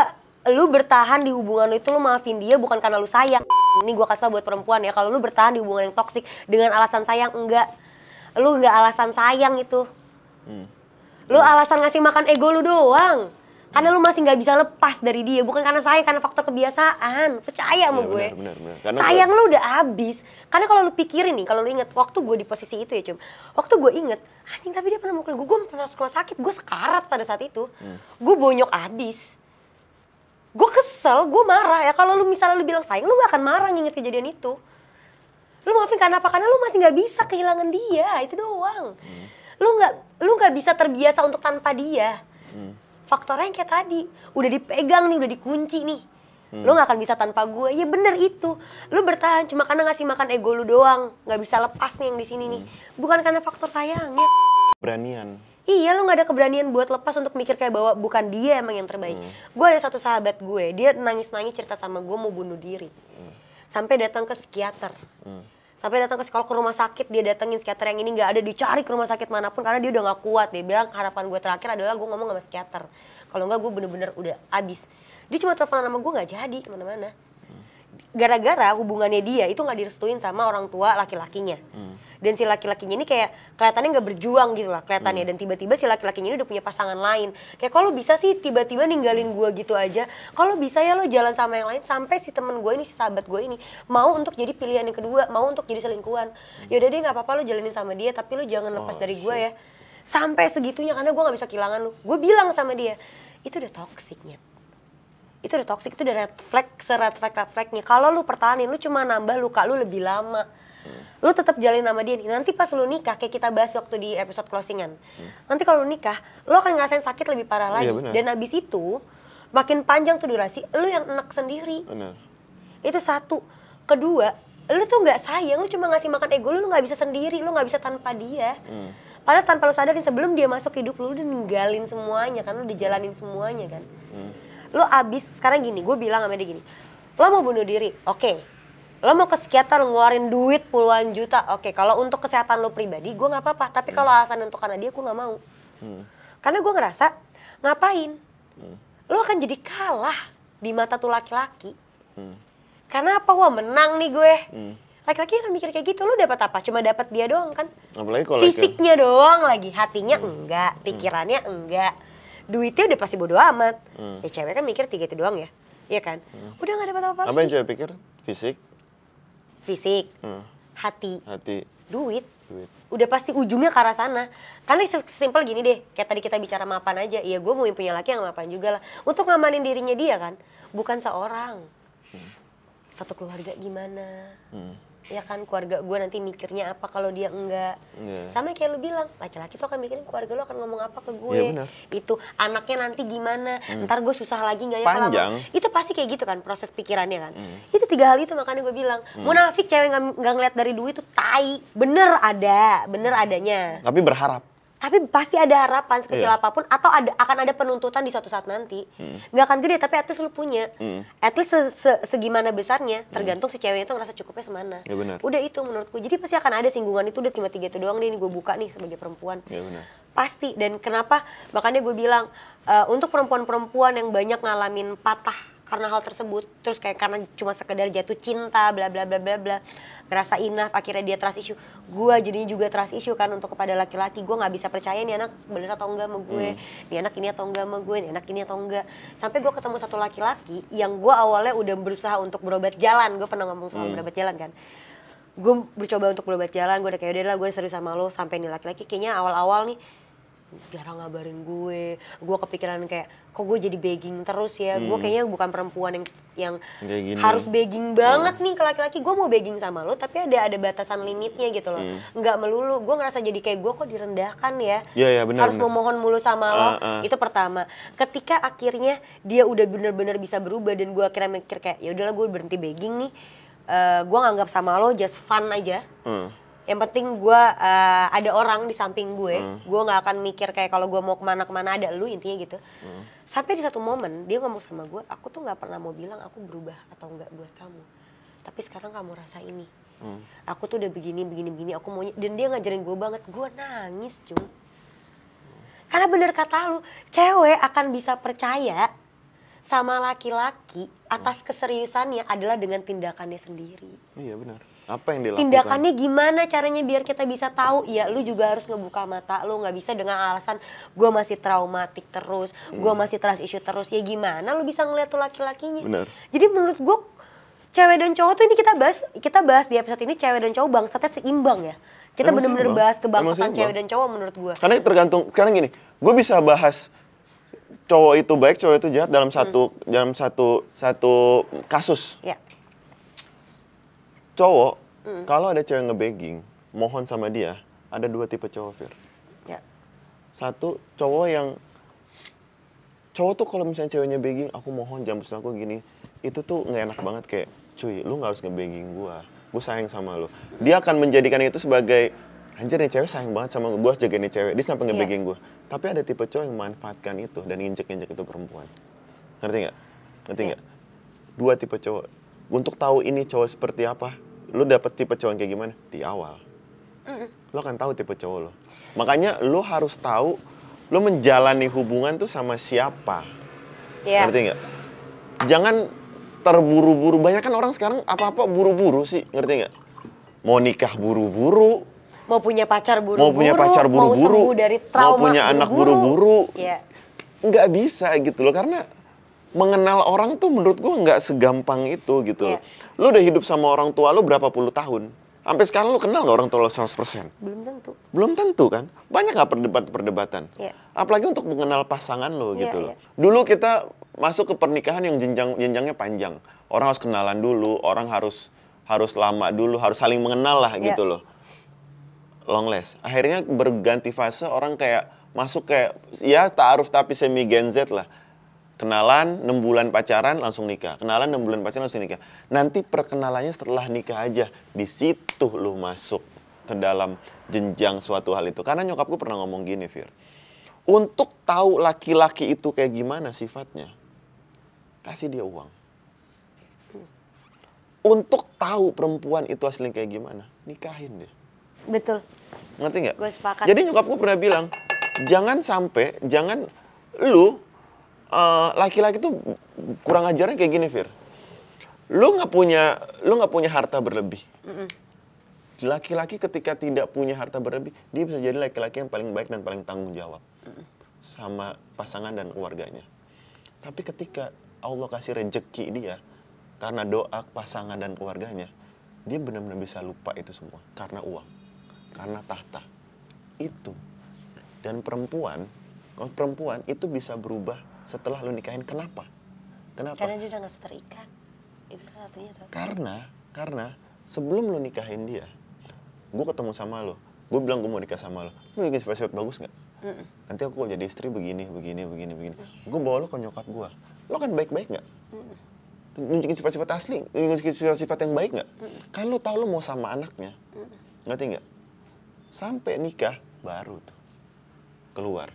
A: lu bertahan di hubungan lu itu lu maafin dia bukan karena lu sayang. Ini gue kasih tau buat perempuan ya, kalau lu bertahan di hubungan yang toksik dengan alasan sayang, enggak. Lu enggak alasan sayang itu. Lu alasan ngasih makan ego lu doang. Karena lu masih nggak bisa lepas dari dia, bukan karena sayang, karena faktor kebiasaan. Percaya sama gue.
B: Benar.
A: Sayang lu udah habis. Karena kalau lu pikirin nih, kalau lu inget waktu gue di posisi itu ya Cum. Waktu gue inget, anjing tapi dia pernah mukul gue pernah masuk rumah sakit, gue sekarat pada saat itu. Gue bonyok habis. Gue kesel, gue marah ya. Kalau lu misalnya lu bilang sayang, lu gak akan marah nginget kejadian itu. Lu maafin karena apa? Karena lu masih gak bisa kehilangan dia, itu doang. Lu gak bisa terbiasa untuk tanpa dia. Faktornya yang kayak tadi, udah dipegang nih, udah dikunci nih. Lu gak akan bisa tanpa gue. Ya bener itu. Lu bertahan cuma karena ngasih makan ego lu doang. Gak bisa lepas nih yang di sini nih. Bukan karena faktor sayangnya.
B: Beranian.
A: Iya, lu gak ada keberanian buat lepas untuk mikir kayak bahwa bukan dia emang yang terbaik. Gue ada satu sahabat gue, dia nangis-nangis cerita sama gue mau bunuh diri. Sampai datang ke psikiater. Sampai datang ke kalau ke rumah sakit, dia datengin psikiater yang ini gak ada, dicari ke rumah sakit manapun karena dia udah gak kuat. Dia bilang harapan gue terakhir adalah gue ngomong sama psikiater. Kalau enggak gue bener-bener udah abis. Dia cuma teleponan sama gue gak jadi kemana-mana. Gara-gara hubungannya dia itu gak direstuin sama orang tua laki-lakinya. Dan si laki-lakinya ini kayak kelihatannya nggak berjuang gitu lah kelihatannya. Dan tiba-tiba si laki-lakinya ini udah punya pasangan lain. Kayak kalau bisa sih tiba-tiba ninggalin gue gitu aja. Kalau bisa ya lo jalan sama yang lain. Sampai si temen gue ini, si sahabat gue ini mau untuk jadi pilihan yang kedua, mau untuk jadi selingkuhan. Yaudah deh nggak apa-apa lo jalanin sama dia, tapi lo jangan lepas dari gue ya. Sampai segitunya karena gue nggak bisa kehilangan lo. Gue bilang sama dia, itu udah toksiknya. Itu udah toksik, itu udah red flag, red flagnya. Kalau lu pertahanin, lu cuma nambah luka lu lebih lama. Lu tetap jalin sama dia nih. Nanti pas lu nikah, kayak kita bahas waktu di episode closingan. Nanti kalau lu nikah, lu akan ngerasain sakit lebih parah lagi. Dan abis itu, makin panjang tuh durasi, lu yang enak sendiri.
B: Benar.
A: Itu satu. Kedua, lu tuh nggak sayang, lu cuma ngasih makan ego lu nggak bisa sendiri, lu nggak bisa tanpa dia. Padahal tanpa lu sadarin sebelum dia masuk hidup lu udah ninggalin semuanya kan, lu dijalanin semuanya kan. Lu abis, sekarang gini, gue bilang sama dia gini, lo mau bunuh diri, oke. Lo mau ke psikiater ngeluarin duit puluhan juta, oke. Kalau untuk kesehatan lo pribadi, gue nggak apa-apa. Tapi kalau alasan untuk karena dia, gue nggak mau. Karena gue ngerasa, ngapain? Lo akan jadi kalah di mata tuh laki-laki. Karena apa? Wah menang nih gue. Laki-laki akan mikir kayak gitu, lo dapat apa? Cuma dapat dia doang kan?
B: Apalagi kalau
A: fisiknya doang lagi, hatinya enggak, pikirannya enggak. Duitnya udah pasti bodo amat. Ya cewek kan mikir 3 itu doang ya. Iya kan? Udah gak dapat apa-apa.
B: Apa yang cewek pikir? Fisik,
A: hati, duit. Udah pasti ujungnya ke arah sana. Karena sesimpel gini deh, kayak tadi kita bicara mapan aja. Iya gue mau punya laki yang mapan juga lah. Untuk ngamanin dirinya dia kan, bukan seorang. Satu keluarga gimana. Ya kan, keluarga gue nanti mikirnya apa kalau dia enggak. Sama kayak lu bilang, laki-laki tuh akan mikirin keluarga lu akan ngomong apa ke gue. Itu anaknya nanti gimana, ntar gue susah lagi nggak ya kalau itu pasti kayak gitu kan proses pikirannya kan. Itu 3 hal itu makanya gue bilang, munafik cewek nggak ngeliat dari duit itu tai. Bener adanya.
B: Tapi berharap.
A: Tapi pasti ada harapan sekecil apapun, atau akan ada penuntutan di suatu saat nanti. Nggak akan gede, tapi at least lu punya. At least segimana besarnya, tergantung si cewek itu ngerasa cukupnya semana.
B: Ya benar.
A: Udah itu menurutku. Jadi pasti akan ada singgungan itu, udah cuma 3 itu doang deh, ini gue buka nih sebagai perempuan.
B: Ya benar.
A: Pasti, dan kenapa, makanya gue bilang, untuk perempuan-perempuan yang banyak ngalamin patah karena hal tersebut, terus kayak karena cuma sekedar jatuh cinta bla bla bla bla bla, ngerasa enough, akhirnya dia trust issue. Gue jadinya juga trust issue kan untuk kepada laki-laki. Gue nggak bisa percaya nih anak bener atau enggak sama gue, nih anak ini atau enggak sama gue, nih anak ini atau enggak. Sampai gue ketemu satu laki-laki yang gue awalnya udah berusaha untuk berobat jalan. Gue pernah ngomong soal berobat jalan kan. Gue mencoba untuk berobat jalan, gue udah kayak udah lah gue serius sama lo. Sampai nih laki-laki kayaknya awal-awal nih jarang ngabarin gue kepikiran kayak kok gue jadi begging terus ya. Gue kayaknya bukan perempuan yang harus begging banget nih ke laki-laki. Gue mau begging sama lo tapi ada batasan limitnya gitu loh. Nggak melulu, gue ngerasa jadi kayak gue kok direndahkan ya.
B: Benar,
A: harus memohon mulu sama lo. Itu pertama. Ketika akhirnya dia udah bener-bener bisa berubah dan gue akhirnya mikir kayak ya udahlah gue berhenti begging nih. Gue nganggap sama lo just fun aja. Yang penting gue ada orang di samping gue nggak akan mikir kayak kalau gue mau kemana-kemana ada lu, intinya gitu. Sampai di satu momen dia ngomong sama gue, aku tuh nggak pernah mau bilang aku berubah atau enggak buat kamu, tapi sekarang kamu rasa ini. Aku tuh udah begini, aku maunya, dan dia ngajarin gue banget. Gue nangis cuy, karena bener kata lu, cewek akan bisa percaya sama laki-laki atas keseriusannya adalah dengan tindakannya sendiri.
B: Iya benar. Apa yang dilakukan?
A: Tindakannya gimana caranya biar kita bisa tahu? Ya lu juga harus ngebuka mata lu, nggak bisa dengan alasan gue masih traumatik terus, gue masih trust issue terus. Ya gimana lu bisa ngeliat tuh laki-lakinya?
B: Benar.
A: Jadi menurut gue cewek dan cowok tuh ini kita bahas di episode ini, cewek dan cowok bangsatnya seimbang ya. Kita bener-bener bahas kebangsatan cewek dan cowok menurut gue.
B: Karena tergantung, sekarang gini, gue bisa bahas cowok itu baik, cowok itu jahat dalam satu kasus.
A: Ya.
B: Cowok, kalau ada cewek nge-begging, mohon sama dia, ada dua tipe cowok, Fir.
A: Ya.
B: Satu, cowok tuh kalau misalnya ceweknya begging, aku mohon jangan putus aku gini, itu tuh nggak enak banget kayak, cuy, lu nggak harus nge-begging gue sayang sama lu. Dia akan menjadikan itu sebagai, anjir nih cewek sayang banget sama gue harus jagain nih cewek, dia sampai nge-begging gue. Tapi ada tipe cowok yang memanfaatkan itu dan injek-injek itu perempuan. Ngerti nggak? Dua tipe cowok. Untuk tahu ini cowok seperti apa, lu dapet tipe cowok yang kayak gimana? Di awal. Lu akan tahu tipe cowok lo. Makanya lu harus tahu, lu menjalani hubungan tuh sama siapa. Ngerti nggak? Jangan terburu-buru. Banyak kan orang sekarang apa-apa buru-buru sih, ngerti nggak? Mau nikah buru-buru.
A: Mau punya pacar buru-buru.
B: Mau
A: sembuh dari trauma,
B: mau punya anak buru-buru.
A: Iya.
B: Nggak bisa gitu loh, karena mengenal orang tuh menurut gue nggak segampang itu gitu loh. Lu udah hidup sama orang tua lu berapa puluh tahun. Sampai sekarang lu kenal nggak orang tua lu 100%? Belum tentu kan. Banyak nggak perdebatan. Apalagi untuk mengenal pasangan lo gitu loh. Dulu kita masuk ke pernikahan yang jenjangnya panjang. Orang harus kenalan dulu, orang harus lama dulu, harus saling mengenal lah gitu loh. Long last. Akhirnya berganti fase, orang kayak masuk kayak, ya ta'aruf tapi semi Gen Z lah. Kenalan, 6 bulan pacaran, langsung nikah. Kenalan, 6 bulan pacaran, langsung nikah. Nanti perkenalannya setelah nikah aja. Di situ lu masuk ke dalam jenjang suatu hal itu. Karena nyokap gue pernah ngomong gini, Fir. Untuk tahu laki-laki itu kayak gimana sifatnya, kasih dia uang. Untuk tahu perempuan itu aslinya kayak gimana, nikahin dia.
A: Betul.
B: Ngerti nggak?
A: Gue sepakat.
B: Jadi nyokap gue pernah bilang, jangan lu laki-laki tuh kurang ajarnya kayak gini, Fir. Lu nggak punya harta berlebih. Laki-laki ketika tidak punya harta berlebih, dia bisa jadi laki-laki yang paling baik dan paling tanggung jawab sama pasangan dan keluarganya. Tapi ketika Allah kasih rejeki dia karena doa pasangan dan keluarganya, dia benar-benar bisa lupa itu semua karena uang, karena tahta. Itu. Dan perempuan itu bisa berubah setelah lu nikahin. Kenapa?
A: Karena dia udah nggak terikat. Itu salah satunya tuh.
B: Karena sebelum lu nikahin dia, gue ketemu sama lu, gue bilang gue mau nikah sama lu bikin sifat-sifat bagus nggak? Nanti aku jadi istri begini. Gue bawa lu ke nyokap gue, lu kan baik-baik nggak? Nunjukin sifat-sifat asli, nunjukin sifat-sifat yang baik nggak? Kan lu tahu lu mau sama anaknya, ngerti nggak? Sampai nikah baru tuh keluar.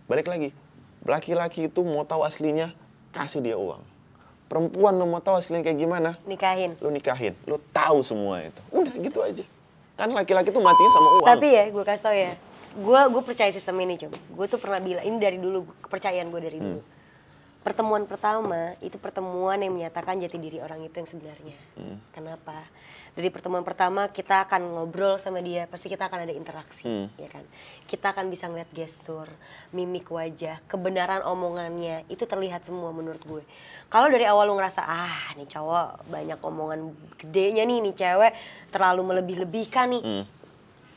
B: Balik lagi, laki-laki itu mau tahu aslinya, kasih dia uang. Perempuan lu mau tahu aslinya kayak gimana?
A: Nikahin.
B: Lu nikahin, lu tahu semua itu. Udah gitu aja. Kan laki-laki tuh matinya sama uang.
A: Tapi ya, gue kasih tau ya, gue percaya sistem ini, Gue tuh pernah bilang, ini dari dulu, kepercayaan gue dari dulu. Pertemuan pertama itu pertemuan yang menyatakan jati diri orang itu yang sebenarnya. Kenapa? Dari pertemuan pertama kita akan ngobrol sama dia, pasti kita akan ada interaksi, ya kan? Kita akan bisa ngeliat gestur, mimik wajah, kebenaran omongannya, itu terlihat semua menurut gue. Kalau dari awal lu ngerasa, nih cowok banyak omongan gedenya nih cewek terlalu melebih-lebihkan nih,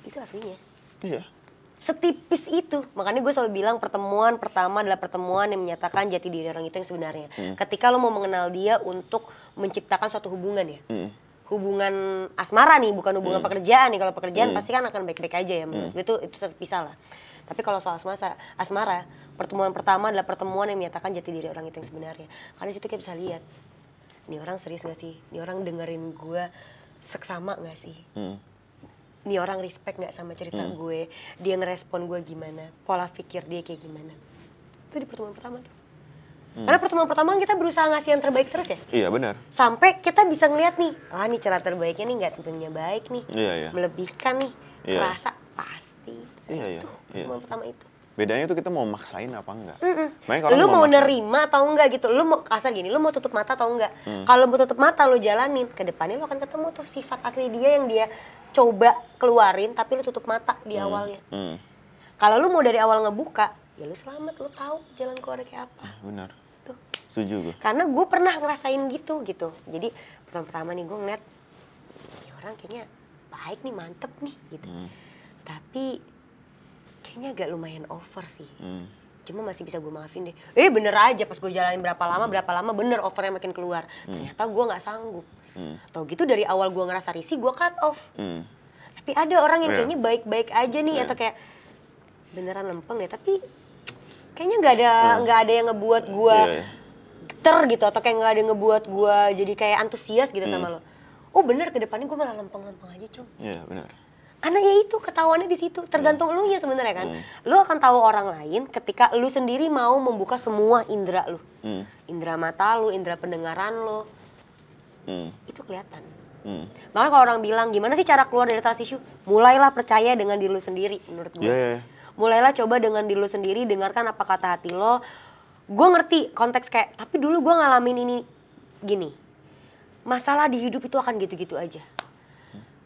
A: itu aslinya.
B: Iya.
A: Setipis itu, makanya gue selalu bilang pertemuan pertama adalah pertemuan yang menyatakan jati diri orang itu yang sebenarnya. Ketika lo mau mengenal dia untuk menciptakan suatu hubungan ya, hubungan asmara nih, bukan hubungan pekerjaan nih. Kalau pekerjaan pasti kan akan baik-baik aja ya, menurut gue itu terpisah lah. Tapi kalau soal asmara, pertemuan pertama adalah pertemuan yang menyatakan jati diri orang itu yang sebenarnya. Karena di situ kita bisa lihat, nih orang serius gak sih? Nih orang dengerin gue seksama gak sih? Nih orang respect gak sama cerita gue? Dia ngerespon gue gimana? Pola pikir dia kayak gimana? Itu di pertemuan pertama tuh. Karena pertemuan pertama kita berusaha ngasih yang terbaik terus ya.
B: Iya benar.
A: Sampai kita bisa ngeliat nih, nih cara terbaiknya nih nggak sepenuhnya baik nih,
B: Iya.
A: melebihkan nih,
B: Iya.
A: rasa pasti.
B: Iya.
A: Pertemuan pertama itu.
B: Bedanya tuh kita mau maksain apa enggak. Makanya kalau
A: Lu mau
B: maksain,
A: nerima atau enggak gitu, lu mau kasar gini, lu mau tutup mata atau enggak. Kalau mau tutup mata lu jalanin, ke depannya lu akan ketemu tuh sifat asli dia yang dia coba keluarin, tapi lu tutup mata di awalnya. Kalau lu mau dari awal ngebuka, ya lu selamat, lu tahu jalan keluar kayak apa.
B: Benar.
A: Tuh.
B: Setuju gue.
A: Karena gue pernah ngerasain gitu. Jadi pertama nih gue ngeliat, ini orang kayaknya baik nih, mantep nih gitu. Tapi kayaknya agak lumayan over sih. Cuma masih bisa gue maafin deh. Bener aja pas gue jalanin berapa lama bener overnya makin keluar. Ternyata gue gak sanggup. Tau gitu dari awal gue ngerasa risih, gue cut off. Tapi ada orang yang kayaknya baik-baik aja nih, atau kayak beneran lempeng deh, tapi kayaknya nggak ada yang ngebuat gue geter gitu, atau kayak nggak ada yang ngebuat gue jadi kayak antusias gitu sama lo. Oh bener, ke depannya gue malah lempeng-lempeng aja cung.
B: Iya benar.
A: Karena ya itu ketahuannya di situ, tergantung elunya sebenarnya kan. Lu akan tahu orang lain ketika lu sendiri mau membuka semua indera lu. Indera mata lu, indera pendengaran lu. Itu kelihatan. Makanya kalau orang bilang gimana sih cara keluar dari trust issue? Mulailah percaya dengan diri lu sendiri menurut gue. Mulailah coba dengan diri lu sendiri, dengarkan apa kata hati lo. Gue ngerti konteks kayak, tapi dulu gue ngalamin ini gini. Masalah di hidup itu akan gitu-gitu aja.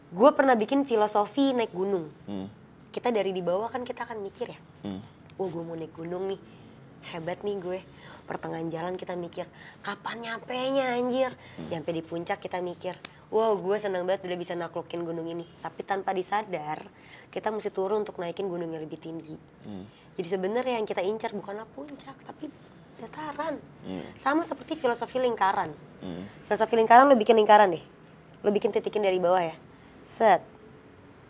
A: Gue pernah bikin filosofi naik gunung. Kita dari di bawah kan kita akan mikir ya. Gue mau naik gunung nih, hebat nih gue. Pertengahan jalan kita mikir, kapan nyampenya anjir? Nyampe di puncak kita mikir, wow gue seneng banget udah bisa naklukin gunung ini. Tapi tanpa disadar, kita mesti turun untuk naikin gunung yang lebih tinggi. Jadi sebenarnya yang kita incar bukanlah puncak, tapi dataran. Sama seperti filosofi lingkaran. Filosofi lingkaran, lo bikin lingkaran deh. Lo bikin titikin dari bawah ya. Set.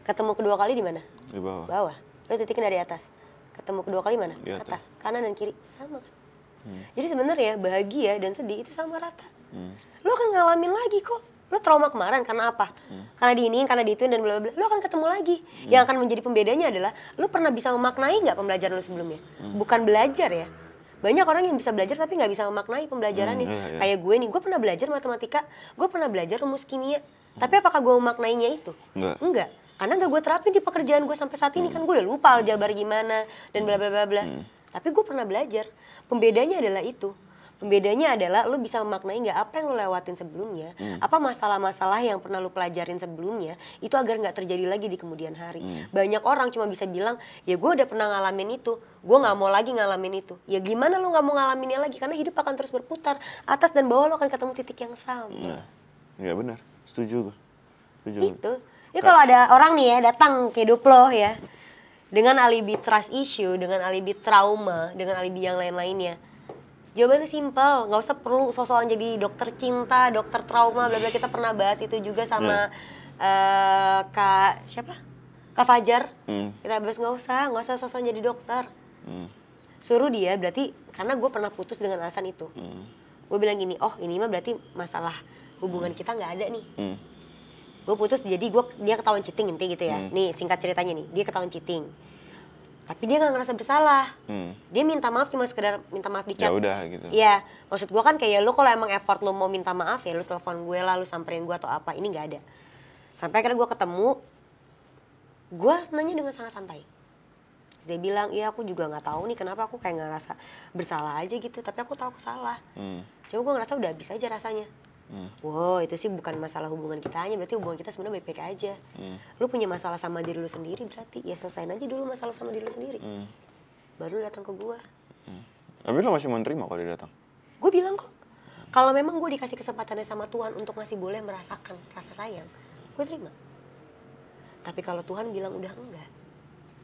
A: Ketemu kedua kali di mana?
B: Di bawah.
A: Bawah. Lo titikin dari atas. Ketemu kedua kali mana?
B: Di atas.
A: Kanan dan kiri. Sama kan? Jadi sebenarnya bahagia dan sedih itu sama rata. Lo akan ngalamin lagi kok. Lo trauma kemarin karena apa? Karena diiniin, karena diituin dan bla bla. Lo akan ketemu lagi. Yang akan menjadi pembedanya adalah lo pernah bisa memaknai nggak pembelajaran lo sebelumnya? Bukan belajar ya. Banyak orang yang bisa belajar tapi nggak bisa memaknai pembelajarannya. Kayak gue nih, gue pernah belajar matematika, gue pernah belajar rumus kimia. Tapi apakah gue memaknainya itu? Enggak. Karena nggak gue terapin di pekerjaan gue sampai saat ini. Kan gue udah lupa aljabar gimana dan bla bla bla bla. Tapi gue pernah belajar. Pembedanya adalah itu. Pembedanya adalah lu bisa memaknai nggak apa yang lu lewatin sebelumnya, apa masalah-masalah yang pernah lu pelajarin sebelumnya, itu agar nggak terjadi lagi di kemudian hari. Banyak orang cuma bisa bilang, ya gue udah pernah ngalamin itu, gue nggak mau lagi ngalamin itu. Ya gimana lu nggak mau ngalaminnya lagi, karena hidup akan terus berputar, atas dan bawah lu akan ketemu titik yang sama.
B: Iya benar, setuju gue.
A: Itu. Ya kalau ada orang nih ya datang ke hidup lo ya, dengan alibi trust issue, dengan alibi trauma, dengan alibi yang lain-lainnya. Jawabannya simpel, nggak usah perlu sosokan jadi dokter cinta, dokter trauma, bla bla. Kita pernah bahas itu juga sama Kak siapa? Kak Fajar. Kita bahas nggak usah sosokan jadi dokter. Suruh dia berarti karena gue pernah putus dengan alasan itu. Gue bilang gini, oh ini mah berarti masalah hubungan kita nggak ada nih. Gue putus jadi dia ketahuan cheating inti gitu ya. Nih singkat ceritanya nih, dia ketahuan cheating. Tapi dia gak ngerasa bersalah. Dia minta maaf cuma sekedar minta maaf di chat.
B: Ya udah gitu.
A: Iya, maksud gue kan kayak lu kalau emang effort lu mau minta maaf ya lu telepon gue lah, lu samperin gue atau apa. Ini gak ada. Sampai akhirnya gue ketemu, gue nanya dengan sangat santai. dia bilang, iya aku juga nggak tahu nih kenapa aku kayak ngerasa bersalah aja gitu, tapi aku tahu aku salah. Cuma gue ngerasa udah habis aja rasanya. Wow, itu sih bukan masalah hubungan kita hanya, berarti hubungan kita sebenarnya baik-baik aja. Lu punya masalah sama diri lu sendiri berarti, ya selesain aja dulu masalah sama diri lu sendiri. Baru datang ke gue.
B: Tapi lo masih mau terima kalau dia datang?
A: Gue bilang kok, kalau memang gue dikasih kesempatannya sama Tuhan untuk masih boleh merasakan rasa sayang, gue terima. Tapi kalau Tuhan bilang udah enggak,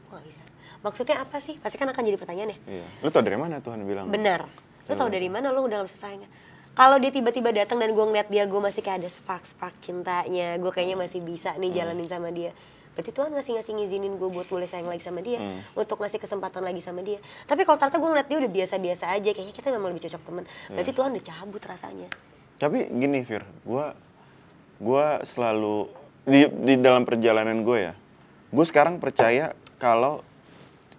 A: gue gak bisa. Maksudnya apa sih? Pasti kan akan jadi pertanyaan ya.
B: Iya. Lu tau dari mana Tuhan bilang?
A: Benar. Lu tau dari mana lu udah gak bisa sayangnya? Kalau dia tiba-tiba datang dan gue ngeliat dia, gue masih kayak ada spark cintanya, gue kayaknya masih bisa nih jalanin sama dia. Berarti Tuhan ngizinin gue buat boleh sayang lagi sama dia, untuk ngasih kesempatan lagi sama dia. Tapi kalau ternyata gue ngeliat dia udah biasa-biasa aja, kayaknya kita memang lebih cocok temen. Berarti Tuhan udah cabut rasanya.
B: Tapi gini Fir, gue selalu di dalam perjalanan gue ya, gue sekarang percaya kalau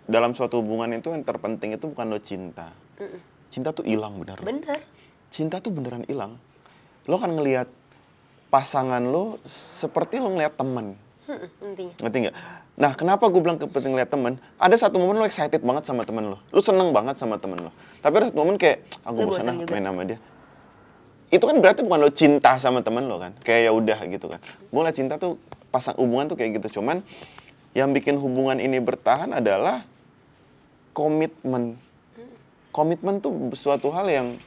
B: dalam suatu hubungan itu yang terpenting itu bukan lo cinta. Cinta tuh hilang bener.
A: Bener.
B: Cinta tuh beneran hilang. Lo kan ngelihat pasangan lo seperti lo ngelihat teman. Ngerti nggak? Nah, kenapa gue bilang penting ngeliat temen? Ada satu momen lo excited banget sama temen lo. Lo seneng banget sama temen lo. Tapi ada satu momen kayak, gue bosan main sama dia. Itu kan berarti bukan lo cinta sama temen lo kan? Kayak ya udah gitu kan. Gue ngeliat cinta tuh, hubungan tuh kayak gitu. Cuman yang bikin hubungan ini bertahan adalah komitmen. Komitmen tuh suatu hal yang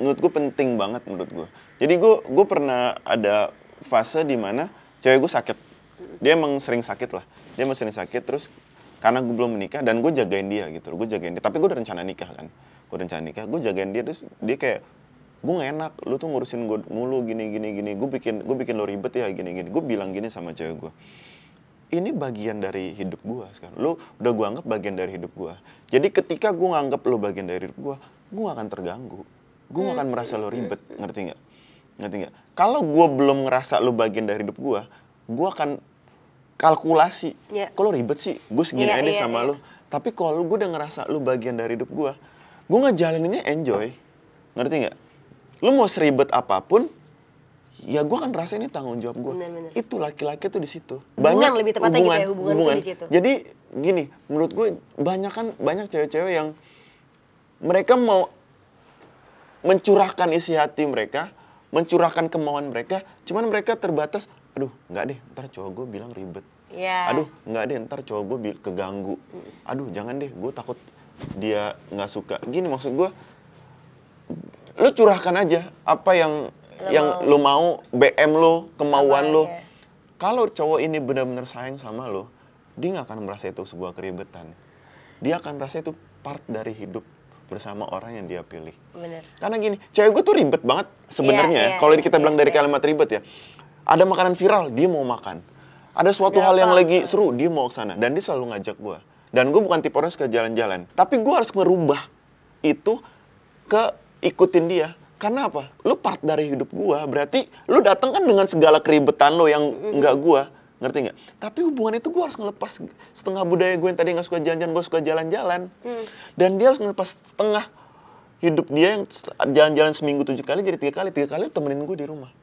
B: menurut gue penting banget menurut gue. Jadi gue pernah ada fase di mana cewek gue sakit. Dia emang sering sakit lah. Dia emang sering sakit terus karena gue belum menikah dan gue jagain dia gitu. Gue jagain dia. Tapi gue udah rencana nikah kan. Gue jagain dia terus dia kayak gue gak enak. Lu tuh ngurusin gue mulu gini. Gue bikin lo ribet ya gini. Gue bilang gini sama cewek gue. Ini bagian dari hidup gue sekarang. Lu udah gue anggap bagian dari hidup gue. Jadi ketika gue nganggap lu bagian dari hidup gue gak akan terganggu. Gue gak akan merasa lo ribet. Ngerti gak? Kalau gue belum ngerasa lu bagian dari hidup gue akan kalkulasi. Kok lo ribet sih? Gue segini aja sama lu. Tapi kalau gue udah ngerasa lu bagian dari hidup gue ngejalaninnya enjoy. Ngerti gak? Lu mau seribet apapun, ya gue akan rasa ini tanggung jawab gue. Itu laki-laki tuh di situ.
A: Hubungan lebih tepatnya gitu ya, hubungan di situ.
B: Jadi gini, menurut gue banyak cewek-cewek yang mereka mau mencurahkan isi hati mereka, mencurahkan kemauan mereka, cuman mereka terbatas, aduh nggak deh, ntar cowok gue bilang ribet. Aduh nggak deh, ntar cowok gue keganggu. Aduh jangan deh, gue takut dia nggak suka. Gini maksud gue, lu curahkan aja apa yang lo mau, BM lo, kemauan lo. Kalau cowok ini benar-benar sayang sama lo, dia nggak akan merasa itu sebuah keribetan. Dia akan merasa itu part dari hidup bersama orang yang dia pilih.
A: Bener.
B: Karena gini, cewek gue tuh ribet banget sebenarnya. Kalau kita bilang dari kalimat ribet ya, ada makanan viral, dia mau makan. Ada suatu hal yang lagi seru, dia mau ke sana. Dan dia selalu ngajak gue. Dan gue bukan tipe orang suka jalan-jalan. Tapi gue harus merubah itu ke ikutin dia. Karena apa? Lu part dari hidup gue. Berarti lu datang kan dengan segala keribetan lo yang enggak gue. Ngerti nggak? Tapi hubungan itu gue harus ngelepas setengah budaya gue yang tadi nggak suka jalan-jalan, gue suka jalan-jalan. Dan dia harus ngelepas setengah hidup dia yang jalan-jalan seminggu 7 kali jadi 3 kali temenin gue di rumah.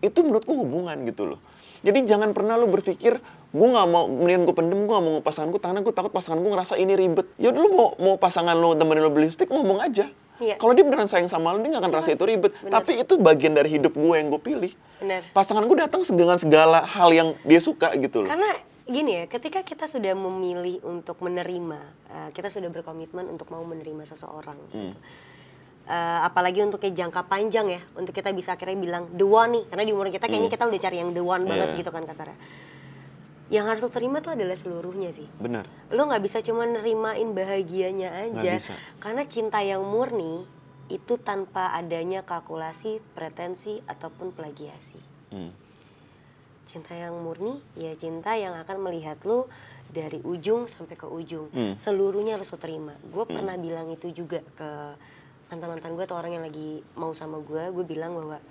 B: Itu menurut gue hubungan gitu loh. Jadi jangan pernah lu berpikir gue nggak mau, mendingan gue pendem, gue nggak mau pasangan gue, karena gue takut pasangan gue ngerasa ini ribet. Ya udah lu mau pasangan lu temenin lu beli lipstick, ngomong aja. Kalau dia beneran sayang sama lu, dia gak akan rasa itu ribet. Tapi itu bagian dari hidup gue yang gue pilih. Pasangan gue datang dengan segala hal yang dia suka gitu loh.
A: Karena gini ya, ketika kita sudah memilih untuk menerima, kita sudah berkomitmen untuk mau menerima seseorang. Gitu. Apalagi untuk kayak jangka panjang ya, untuk kita bisa akhirnya bilang the one nih. Karena di umur kita kayaknya kita udah cari yang the one banget gitu kan kasarnya. Yang harus lo terima tuh adalah seluruhnya sih.
B: Benar.
A: Lo nggak bisa cuma nerimain bahagianya aja. Karena cinta yang murni itu tanpa adanya kalkulasi, pretensi ataupun plagiasi. Cinta yang murni ya cinta yang akan melihat lo dari ujung sampai ke ujung. Seluruhnya harus lo terima. Gue pernah bilang itu juga ke mantan-mantan gue atau orang yang lagi mau sama gue. Gue bilang bahwa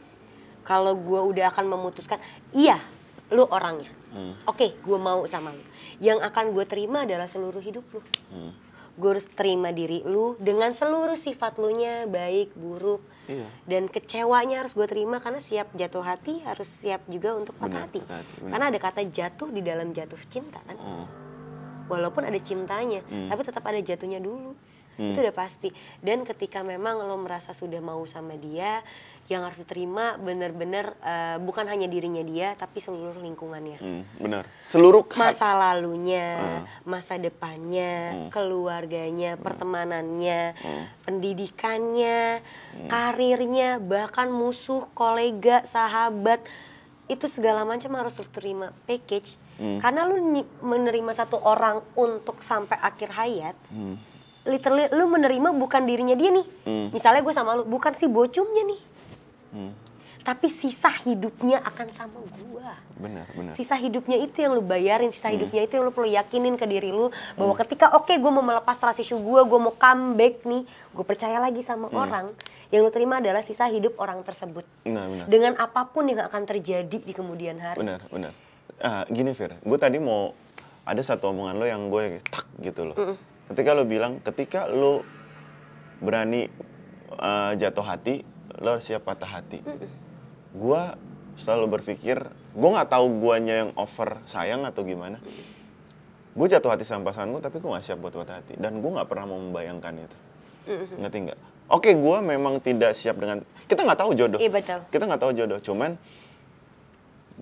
A: kalau gue udah akan memutuskan, iya lu orangnya. Oke, gue mau sama lu. Yang akan gue terima adalah seluruh hidup lu. Gue harus terima diri lu dengan seluruh sifat lu nya, baik, buruk. Dan kecewanya harus gue terima karena siap jatuh hati, harus siap juga untuk patah hati. Karena ada kata jatuh di dalam jatuh cinta kan. walaupun ada cintanya, tapi tetap ada jatuhnya dulu. Itu udah pasti. Dan ketika memang lo merasa sudah mau sama dia, yang harus diterima bener-bener bukan hanya dirinya dia, tapi seluruh lingkungannya.
B: Benar. Seluruh
A: masa lalunya, masa depannya, keluarganya, pertemanannya, pendidikannya, karirnya, bahkan musuh, kolega, sahabat, itu segala macam harus terima package. Karena lu menerima satu orang untuk sampai akhir hayat, literally lu menerima bukan dirinya dia nih. Misalnya gue sama lu, bukan si bocumnya nih. Tapi sisa hidupnya akan sama gua.
B: Benar.
A: Sisa hidupnya itu yang lu bayarin, sisa hidupnya itu yang lu perlu yakinin ke diri lu bahwa ketika gue mau melepas trust issue gue mau comeback nih, gue percaya lagi sama orang, yang lu terima adalah sisa hidup orang tersebut.
B: Benar.
A: Dengan apapun yang akan terjadi di kemudian hari.
B: Benar. Gini Fir, gue tadi mau ada satu omongan lo yang gue tak gitu loh. Ketika lo bilang, ketika lo berani jatuh hati, lo siap patah hati. Gue selalu berpikir, gue nggak tahu guanya yang over sayang atau gimana. Gue jatuh hati sama pasangan gue, tapi gue nggak siap buat patah hati. Dan gue nggak pernah mau membayangkan itu. Ngerti nggak? Oke, gue memang tidak siap dengan, kita nggak tahu jodoh.
A: Iya betul.
B: Kita nggak tahu jodoh, cuman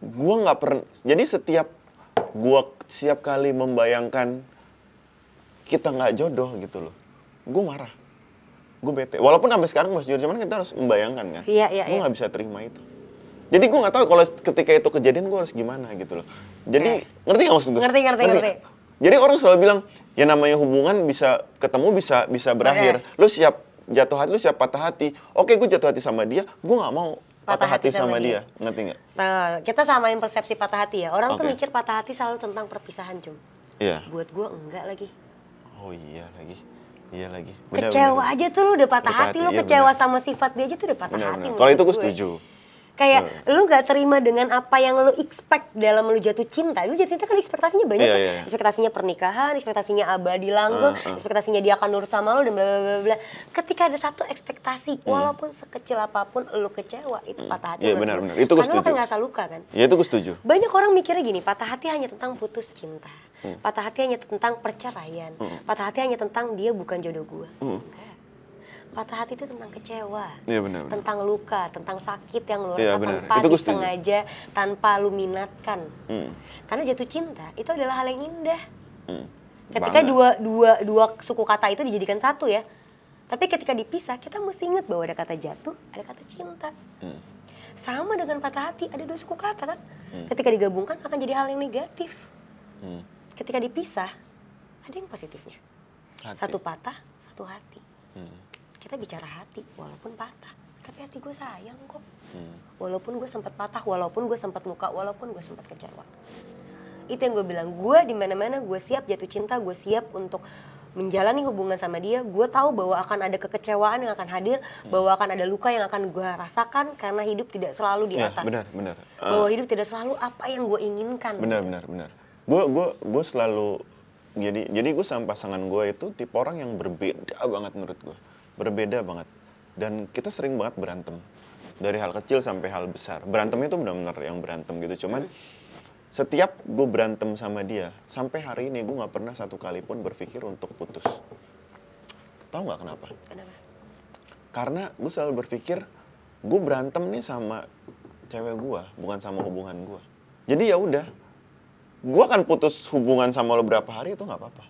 B: gue nggak pernah. Jadi setiap gue setiap kali membayangkan kita nggak jodoh gitu loh, gue marah, gue bete. Walaupun sampai sekarang masih jodoh, cuman kita harus membayangkan kan.
A: Iya.
B: Gue nggak bisa terima itu. Jadi gue nggak tahu kalau ketika itu kejadian gue harus gimana gitu loh. Jadi ngerti nggak maksud gue?
A: Ngerti.
B: Jadi orang selalu bilang ya namanya hubungan bisa ketemu bisa berakhir. Lu siap jatuh hati, lu siap patah hati. Oke, gue jatuh hati sama dia, gue nggak mau patah hati sama dia. Ngerti nggak?
A: Nah, kita samain persepsi patah hati ya. Orang tuh mikir patah hati selalu tentang perpisahan, Cum.
B: Iya.
A: Buat gue enggak lagi.
B: Oh iya lagi.
A: Kecewa aja tuh lu udah patah hati, lu kecewa sama sifat dia aja tuh udah patah hati.
B: Kalau itu gue setuju.
A: Kayak lu gak terima dengan apa yang lu expect dalam lu jatuh cinta. Lu jatuh cinta kan ekspektasinya banyak.
B: Iya.
A: Ekspektasinya pernikahan, ekspektasinya abadi langgeng, ekspektasinya dia akan nurut sama lu dan bla bla bla. Ketika ada satu ekspektasi, walaupun sekecil apapun lu kecewa, itu patah hati.
B: Iya benar. Itu gue setuju.
A: Karena lu kan ngerasa luka kan.
B: Iya itu gue setuju.
A: Banyak orang mikirnya gini, patah hati hanya tentang putus cinta. Patah hati hanya tentang perceraian. Patah hati hanya tentang dia bukan jodoh gua. Patah hati itu tentang kecewa,
B: benar.
A: tentang luka, tentang sakit yang lu
B: Iya,
A: rasakan tanpa disengaja, tanpa lu minatkan. Karena jatuh cinta itu adalah hal yang indah. Ketika dua suku kata itu dijadikan satu ya. Tapi ketika dipisah, kita mesti ingat bahwa ada kata jatuh, ada kata cinta. Sama dengan patah hati, ada dua suku kata kan. Ketika digabungkan akan jadi hal yang negatif. Ketika dipisah, ada yang positifnya. Satu patah, satu hati. Kita bicara hati, walaupun patah. Tapi hati gue sayang kok. Walaupun gue sempat patah, walaupun gue sempat luka, walaupun gue sempat kecewa. Itu yang gue bilang, gue di mana-mana gue siap jatuh cinta, gue siap untuk menjalani hubungan sama dia. Gue tahu bahwa akan ada kekecewaan yang akan hadir, bahwa akan ada luka yang akan gue rasakan karena hidup tidak selalu di atas.
B: Benar.
A: Bahwa hidup tidak selalu apa yang gue inginkan.
B: Benar. Gue selalu jadi gue sama pasangan gue itu tipe orang yang berbeda banget menurut gue. Berbeda banget. Dan kita sering banget berantem. Dari hal kecil sampai hal besar. Berantemnya itu benar-benar yang berantem gitu. Cuman setiap gue berantem sama dia, sampai hari ini gue gak pernah satu kali pun berpikir untuk putus. Tahu gak kenapa?
A: Kenapa?
B: Karena gue selalu berpikir, gue berantem nih sama cewek gue, bukan sama hubungan gue. Jadi ya udah, gue akan putus hubungan sama lo berapa hari itu gak apa-apa.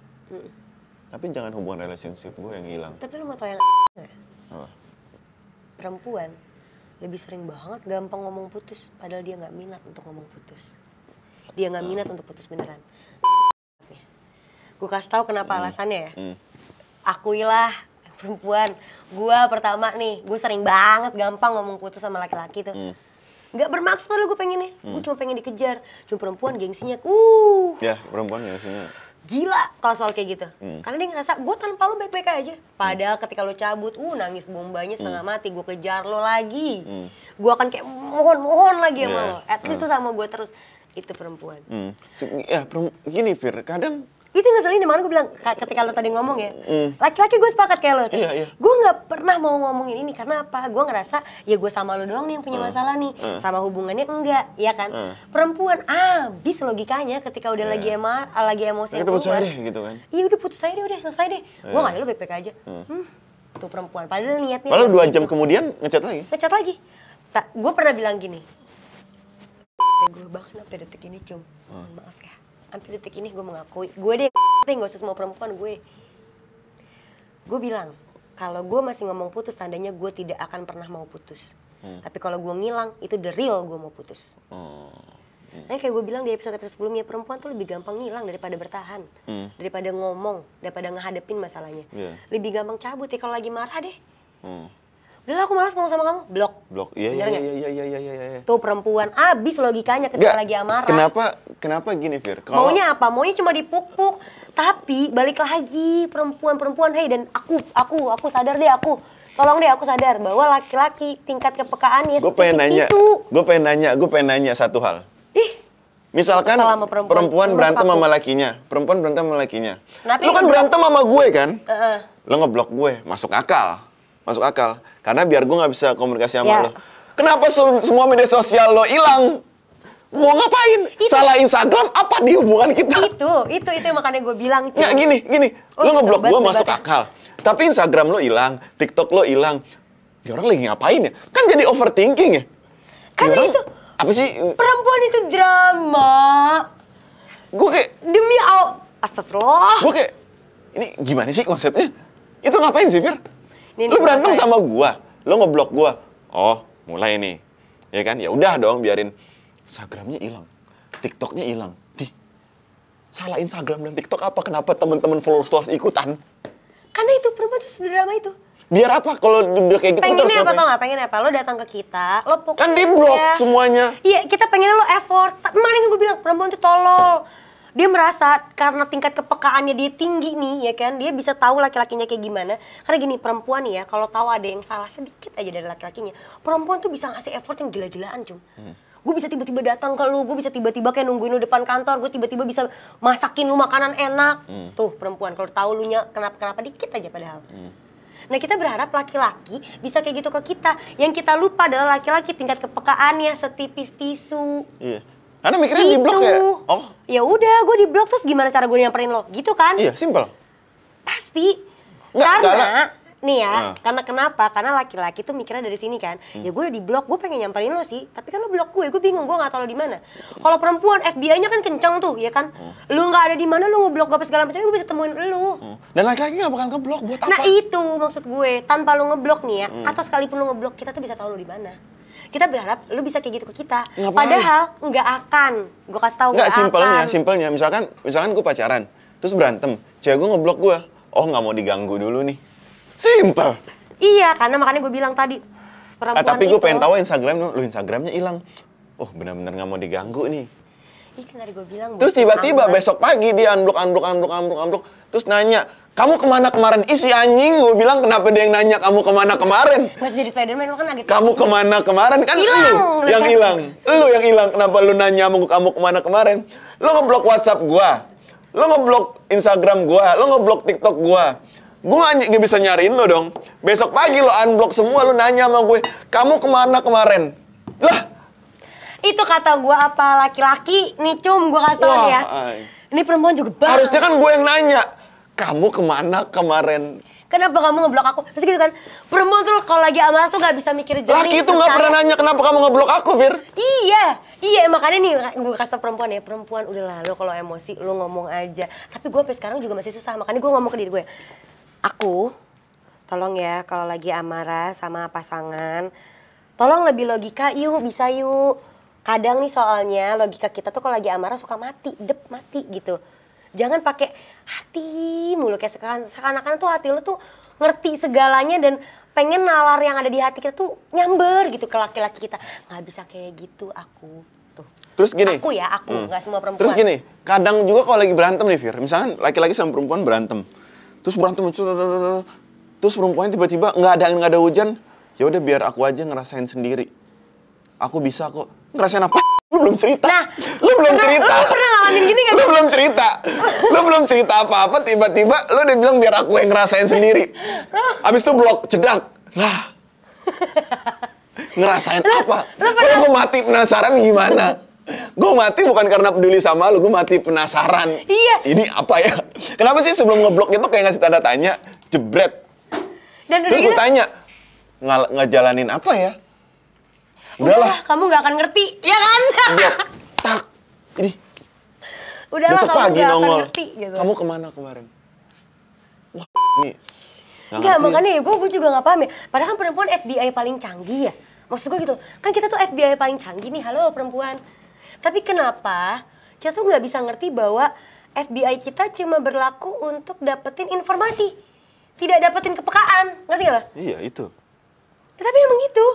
B: Tapi jangan hubungan relationship gue yang hilang.
A: Tapi lu mau tau yang
B: Apa?
A: Perempuan lebih sering banget gampang ngomong putus, padahal dia nggak minat untuk ngomong putus. Dia nggak minat untuk putus beneran. Gue kasih tahu kenapa alasannya ya. Akuilah perempuan, gue pertama nih, gue sering banget gampang ngomong putus sama laki-laki tuh. Nggak bermaksud padahal gue pengennya, gue cuma pengen dikejar. Cuma perempuan gengsinya,
B: Ya perempuan gengsinya
A: gila kalau soal kayak gitu. Karena dia ngerasa gue tanpa lo baik-baik aja. Padahal ketika lo cabut, nangis bombanya setengah mati. Gue kejar lo lagi. Gue akan kayak mohon lagi sama lo. At least tuh sama gue terus. Itu perempuan.
B: Ya gini Fir, kadang
A: Itu ngeselin, makanya gue bilang ketika lo tadi ngomong ya, laki-laki gue sepakat kayak lo.
B: Iya.
A: Gue nggak pernah mau ngomongin ini karena apa? Gue ngerasa ya gue sama lo doang nih yang punya masalah nih, sama hubungannya enggak, ya kan? Perempuan abis logikanya ketika udah lagi emosi.
B: Kita putus aja deh gitu kan?
A: Iya udah putus aja deh, udah selesai deh. Gue nggak ada lo baik-baik aja. Tuh perempuan, padahal niatnya.
B: Padahal 2 jam kemudian ngechat lagi.
A: Gue pernah bilang gini, gue bahkan sampai detik ini Cum, mohon maaf ya. Sampai detik ini gue mengakui, gue deh gak usah semua perempuan gue. Gue bilang, kalau gue masih ngomong putus, tandanya gue tidak akan pernah mau putus. Tapi kalau gue ngilang, itu the real gue mau putus. Nah kayak gue bilang di episode-episode sebelumnya, perempuan tuh lebih gampang ngilang daripada bertahan. Daripada ngomong, daripada ngehadapin masalahnya. Lebih gampang cabut ya kalau lagi marah deh. Udah aku malas ngomong sama kamu, blok.
B: Iya.
A: Tuh perempuan abis logikanya ketika lagi amarah.
B: Kenapa gini Fir?
A: Maunya apa? Maunya cuma dipuk-puk. Tapi balik lagi perempuan, hey, dan aku sadar deh, tolong deh aku sadar bahwa laki-laki tingkat kepekaannya
B: gue pengen nanya satu hal. Misalkan perempuan berantem sama lakinya, lu kan berantem sama gue kan? Lu ngeblok gue, masuk akal. Karena biar gue nggak bisa komunikasi sama lo. Kenapa semua media sosial lo hilang? Mau ngapain? Salah Instagram apa di hubungan kita?
A: Itu makanya gue bilang.
B: Nggak gini. Lo ngeblok gue masuk akal. Tapi Instagram lo hilang, TikTok lo hilang. Dia orang lagi ngapain ya? Kan jadi overthinking ya?
A: Karena itu
B: apa sih?
A: Perempuan itu drama.
B: Gue kayak
A: demi astagfirullah.
B: Gue kayak ini gimana sih konsepnya? Itu ngapain sih Fir? Lu berantem sama gua, lu ngeblok gua. Oh, mulai nih. Ya kan? Ya udah dong, biarin Instagramnya hilang. TikToknya hilang. Salah Instagram dan TikTok apa? Kenapa teman-teman followers ikutan?
A: Karena itu perempuan tuh drama itu.
B: Biar apa? Kalau udah kayak gitu terus
A: ngapain? Tau gak? Pengen apa? Lo datang ke kita, lo pokoknya
B: kan di blok semuanya.
A: Iya, kita pengen lo effort. Kemarin gue bilang perempuan tuh tolol. Dia merasa karena tingkat kepekaannya dia tinggi nih, ya kan, dia bisa tahu laki-lakinya kayak gimana. Karena gini, perempuan nih ya, kalau tahu ada yang salah sedikit aja dari laki-lakinya, perempuan tuh bisa ngasih effort yang gila-gilaan, Cum. Gue bisa tiba-tiba datang ke lu, gue bisa tiba-tiba kayak nungguin lu depan kantor, gue tiba-tiba bisa masakin lu makanan enak. Tuh perempuan, kalau tahu lu nya kenapa dikit aja padahal. Nah kita berharap laki-laki bisa kayak gitu ke kita. Yang kita lupa adalah laki-laki tingkat kepekaannya setipis tisu.
B: Iya. Karena mikirnya di blok ya? Oh.
A: Ya udah, gue di blok terus gimana cara gue nyamperin lo? Gitu kan?
B: Iya, simpel.
A: Pasti. Karena nih ya, karena kenapa? Karena laki-laki tuh mikirnya dari sini kan. Ya gue udah di blok, gue pengen nyamperin lo sih. Tapi kan lo blok gue bingung, gue nggak tahu lo di mana. Kalau perempuan FBI-nya kan kenceng tuh, ya kan? Lu nggak ada di mana, lu ngeblok gue segala macam, gue bisa temuin lu.
B: Dan laki-laki nggak bakal ngeblok buat apa?
A: Nah itu maksud gue, tanpa lu ngeblok nih ya, atau sekalipun lu ngeblok, kita tuh bisa tahu lo di mana. Kita berharap lu bisa kayak gitu ke kita.
B: Ngapain?
A: Padahal nggak akan. Gue kasih tahu nggak akan.
B: Simpelnya. Misalkan gue pacaran, terus berantem, cewek gue ngeblok gue. Oh nggak mau diganggu dulu nih. Simpel.
A: Iya, karena makanya gue bilang tadi perempuan
B: tapi gue pengen tahu Instagramnya hilang. Oh benar-benar nggak mau diganggu nih.
A: Itu tadi gue bilang.
B: Terus tiba-tiba besok pagi dia unblock. Terus nanya, kamu kemana kemarin? Isi anjing, gue bilang kenapa dia yang nanya kamu kemana kemarin?
A: Masih jadi Spiderman, lo kan agak.
B: Kamu kemana kemarin? Kan lu yang hilang. Lu yang hilang, kenapa lu nanya kamu kemana kemarin? Lu ngeblok WhatsApp gua. Lu ngeblok Instagram gua. Lu ngeblok TikTok gua. Gua nggak bisa nyariin lo dong. Besok pagi lo unblock semua, lo nanya sama gue, kamu kemana kemarin? Lah.
A: Itu kata gue apa laki-laki, nih Cum, gue kasih tau ya. Ini perempuan juga banget.
B: Harusnya kan gue yang nanya, kamu kemana kemarin?
A: Kenapa kamu ngeblok aku? Terus gitu kan, perempuan tuh kalau lagi amarah tuh gak bisa mikir jernih.
B: Laki itu gak pernah nanya kenapa kamu ngeblok aku, Fir.
A: Iya, makanya nih gue kasih tau perempuan ya, perempuan udah lo kalau emosi lo ngomong aja. Tapi gue sampai sekarang juga masih susah, makanya gue ngomong ke diri gue. Aku, tolong ya kalau lagi amarah sama pasangan, tolong lebih logika yuk, bisa yuk. Kadang nih soalnya logika kita tuh kalau lagi amarah suka mati gitu. Jangan pakai hati mulu kayak seakan-akan tuh hati lu tuh ngerti segalanya dan pengen nalar yang ada di hati kita tuh nyamber gitu ke laki-laki kita. Nggak bisa kayak gitu aku tuh.
B: Terus gini.
A: Aku nggak semua perempuan.
B: Terus gini, kadang juga kalau lagi berantem nih Fir, misalkan laki-laki sama perempuan berantem. Terus perempuannya tiba-tiba nggak ada hujan, ya udah biar aku aja ngerasain sendiri. Aku bisa kok. Ngerasain apa? Lu belum cerita.
A: Nah,
B: lu belum cerita.
A: Lu pernah ngalamin gini gak?
B: Lu belum cerita apa-apa, tiba-tiba lu udah bilang biar aku yang ngerasain sendiri. Abis itu blok, cedak. Lah. Ngerasain apa? Kalau gue mati penasaran gimana? Gue mati bukan karena peduli sama lu, gue mati penasaran.
A: Iya.
B: Ini apa ya? Kenapa sih sebelum ngeblok itu kayak ngasih tanda tanya, jebret.
A: Dan
B: terus gue tanya, ngejalanin apa ya? Udahlah.
A: Kamu gak akan ngerti, ya kan?
B: Blok, tak. Ini.
A: Udahlah,
B: besok
A: kamu
B: pagi
A: gak
B: nongol.
A: akan ngerti. Gitu.
B: Kamu kemana kemarin? Wah, ini.
A: Enggak, makanya gue juga gak paham ya. Padahal kan perempuan FBI paling canggih ya. Maksud gue gitu, kan kita tuh FBI paling canggih nih, halo perempuan. Tapi kenapa kita tuh gak bisa ngerti bahwa FBI kita cuma berlaku untuk dapetin informasi. Tidak dapetin kepekaan, ngerti gak?
B: Iya, itu.
A: Ya, tapi emang gitu.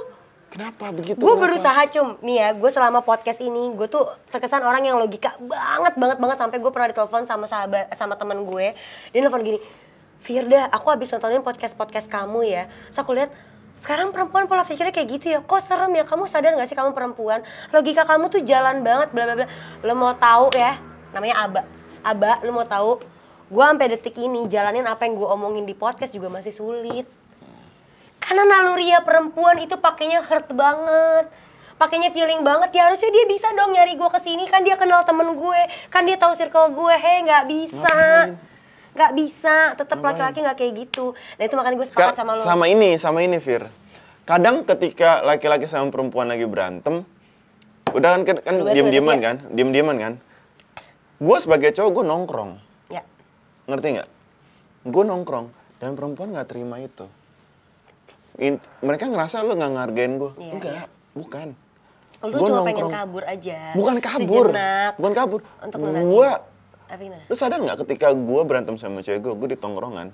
B: Kenapa begitu?
A: Gue berusaha nih ya, gue selama podcast ini, gue tuh terkesan orang yang logika banget sampai gue pernah ditelepon sama temen gue. Dia nelfon gini, Firda, aku habis nontonin podcast kamu ya. Terus aku lihat, sekarang perempuan pola pikirnya kayak gitu ya. Kok serem ya, kamu sadar gak sih kamu perempuan? Logika kamu tuh jalan banget, bla bla bla. Lo mau tahu ya, namanya Aba, lo mau tahu? Gue sampai detik ini jalanin apa yang gue omongin di podcast juga masih sulit. Karena nalurinya perempuan itu pakainya hurt banget. Pakainya feeling banget, ya harusnya dia bisa dong nyari gue kesini. Kan dia kenal temen gue, kan dia tahu circle gue. Hei, gak bisa. Gak bisa, tetap laki-laki gak kayak gitu. Nah itu makanya gue sepakat sama lo.
B: Sama ini Fir. Kadang ketika laki-laki sama perempuan lagi berantem, udah kan diem-dieman kan? Diem-dieman kan? Gue sebagai cowok, gue nongkrong.
A: Ya.
B: Ngerti gak? Gue nongkrong, dan perempuan gak terima itu. Mereka ngerasa lo gak ngargain gue.
A: Iya,
B: enggak, bukan.
A: Lo tuh cuma pengen kabur aja.
B: Bukan kabur.
A: Sejenak.
B: Bukan kabur.
A: Untuk
B: Lu sadar nggak ketika gue berantem sama cewek gue di tongkrongan,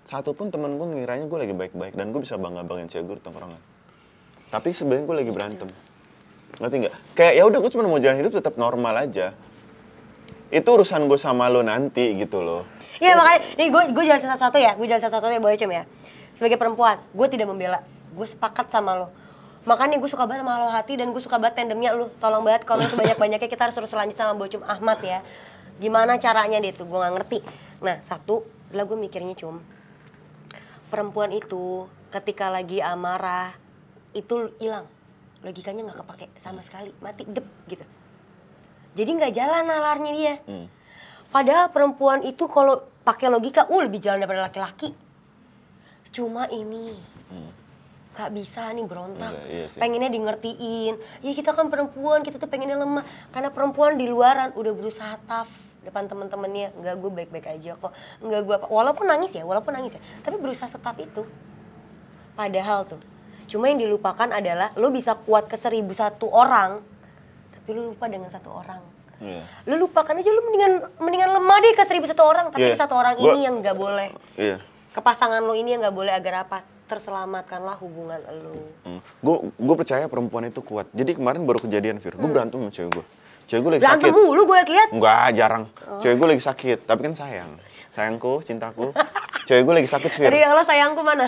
B: satupun temen gue ngiranya gue lagi baik-baik dan gue bisa bangga-banggain cewek gue di tongkrongan. Tapi sebenarnya gue lagi berantem. Ngerti nggak? Kayak ya udah gue cuma mau jalan hidup tetap normal aja. Itu urusan gue sama lo nanti gitu loh.
A: Iya makanya, nih gue jelasin satu-satu ya, boleh Cum ya. Sebagai perempuan, gue tidak membela, gue sepakat sama lo. Makanya gue suka banget sama Halo Hati dan gue suka banget tandemnya lu. Tolong banget komen sebanyak-banyaknya, kita harus terus lanjut sama Bocum Ahmad ya. Gimana caranya dia tuh, gue gak ngerti. Nah satu, adalah gue mikirnya Cum, perempuan itu ketika lagi amarah, itu hilang. Logikanya gak kepake sama sekali, mati dep gitu. Jadi gak jalan nalarnya dia. Padahal perempuan itu kalau pakai logika, lebih jalan daripada laki-laki. Cuma ini gak bisa nih berontak, iya pengennya di ngertiin. Ya kita kan perempuan, kita tuh pengennya lemah. Karena perempuan di luaran udah berusaha tough depan temen-temennya. Enggak, gue baik-baik aja kok. Enggak, gue apa, walaupun nangis ya. Tapi berusaha setaf itu. Padahal tuh, cuma yang dilupakan adalah lo bisa kuat ke 1001 orang, tapi lo lupa dengan 1 orang. Lo lupakan aja, lo mendingan lemah deh ke 1001 orang, tapi 1 orang ini yang gak boleh. Kepasangan lo ini yang gak boleh agar apa? Terselamatkanlah hubungan lo.
B: Gue percaya perempuan itu kuat. Jadi kemarin baru kejadian, Fir. Gue berantem sama cewek gue. Cewek gue lagi
A: berantem
B: sakit.
A: Berantem mulu gue liat.
B: Enggak, jarang. Cewek gue lagi sakit, tapi kan sayang. Sayangku, cintaku. Cewek gue lagi sakit, Fir.
A: Aduh, ya Allah, sayangku mana?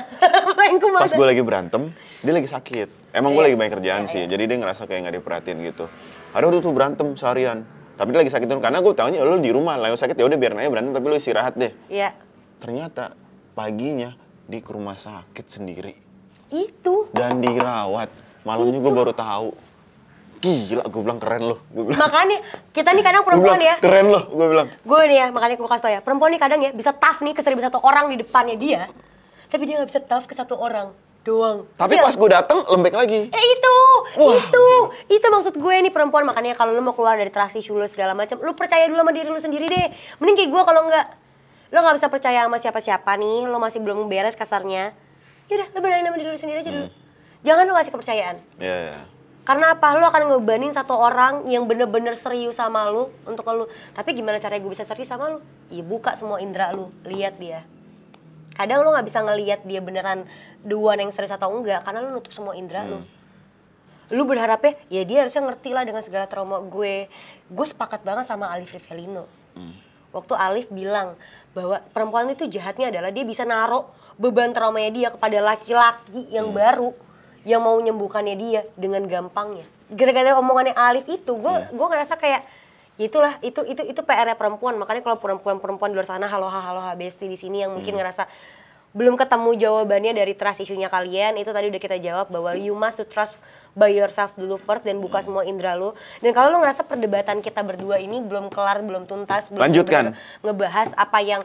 A: Sayangku mana?
B: Pas gue lagi berantem, dia lagi sakit. Emang gue lagi banyak kerjaan sih, jadi dia ngerasa kayak gak diperhatiin gitu. Ada tuh berantem seharian. Tapi dia lagi sakit tuh, karena gue taunya lo di rumah, lagi sakit ya udah biarin aja berantem, tapi lo istirahat deh.
A: Iya.
B: Ternyata paginya di rumah sakit sendiri.
A: Itu.
B: Dan dirawat. Malamnya gue baru tahu. Gila, gue bilang keren loh.
A: Makanya kita nih kadang perempuan ya.
B: Keren loh, gue bilang.
A: Gue nih ya, makanya gue kasih tau ya. Perempuan nih kadang ya bisa tough nih ke 1001 orang di depannya dia. Tapi dia gak bisa tough ke 1 orang doang.
B: Tapi pas gue dateng lembek lagi.
A: Itu maksud gue nih perempuan. Makanya kalau lu mau keluar dari trust issue lu segala macam, lu percaya dulu sama diri lu sendiri deh. Mending kayak gue kalau enggak. Lo gak bisa percaya sama siapa-siapa nih, lo masih belum beres kasarnya. Yaudah, lo bedain sama diri lo sendiri aja dulu. Jangan lo kasih kepercayaan. Karena apa? Lo akan ngebebanin 1 orang yang bener-bener serius sama lo untuk lo. Tapi gimana caranya gue bisa serius sama lo? Ya buka semua indera lo, lihat dia. Kadang lo gak bisa ngelihat dia beneran duluan yang serius atau enggak, karena lo nutup semua indera lo. Lo berharapnya, ya dia harusnya ngerti lah dengan segala trauma gue. Gue sepakat banget sama Alif Rivelino. Waktu Alif bilang bahwa perempuan itu jahatnya adalah dia bisa naruh beban traumanya dia kepada laki-laki yang baru yang mau menyembuhkannya dia dengan gampangnya. Gara-gara omongannya Alif itu, gue ngerasa kayak Itulah itu PR-nya perempuan. Makanya kalau perempuan di luar sana halo besti di sini yang mungkin ngerasa belum ketemu jawabannya dari trust isunya kalian, itu tadi udah kita jawab bahwa you must to trust by yourself dulu first dan buka semua indera lu. Dan kalau lu ngerasa perdebatan kita berdua ini belum kelar, belum tuntas, belum
B: lanjutkan
A: ngebahas apa yang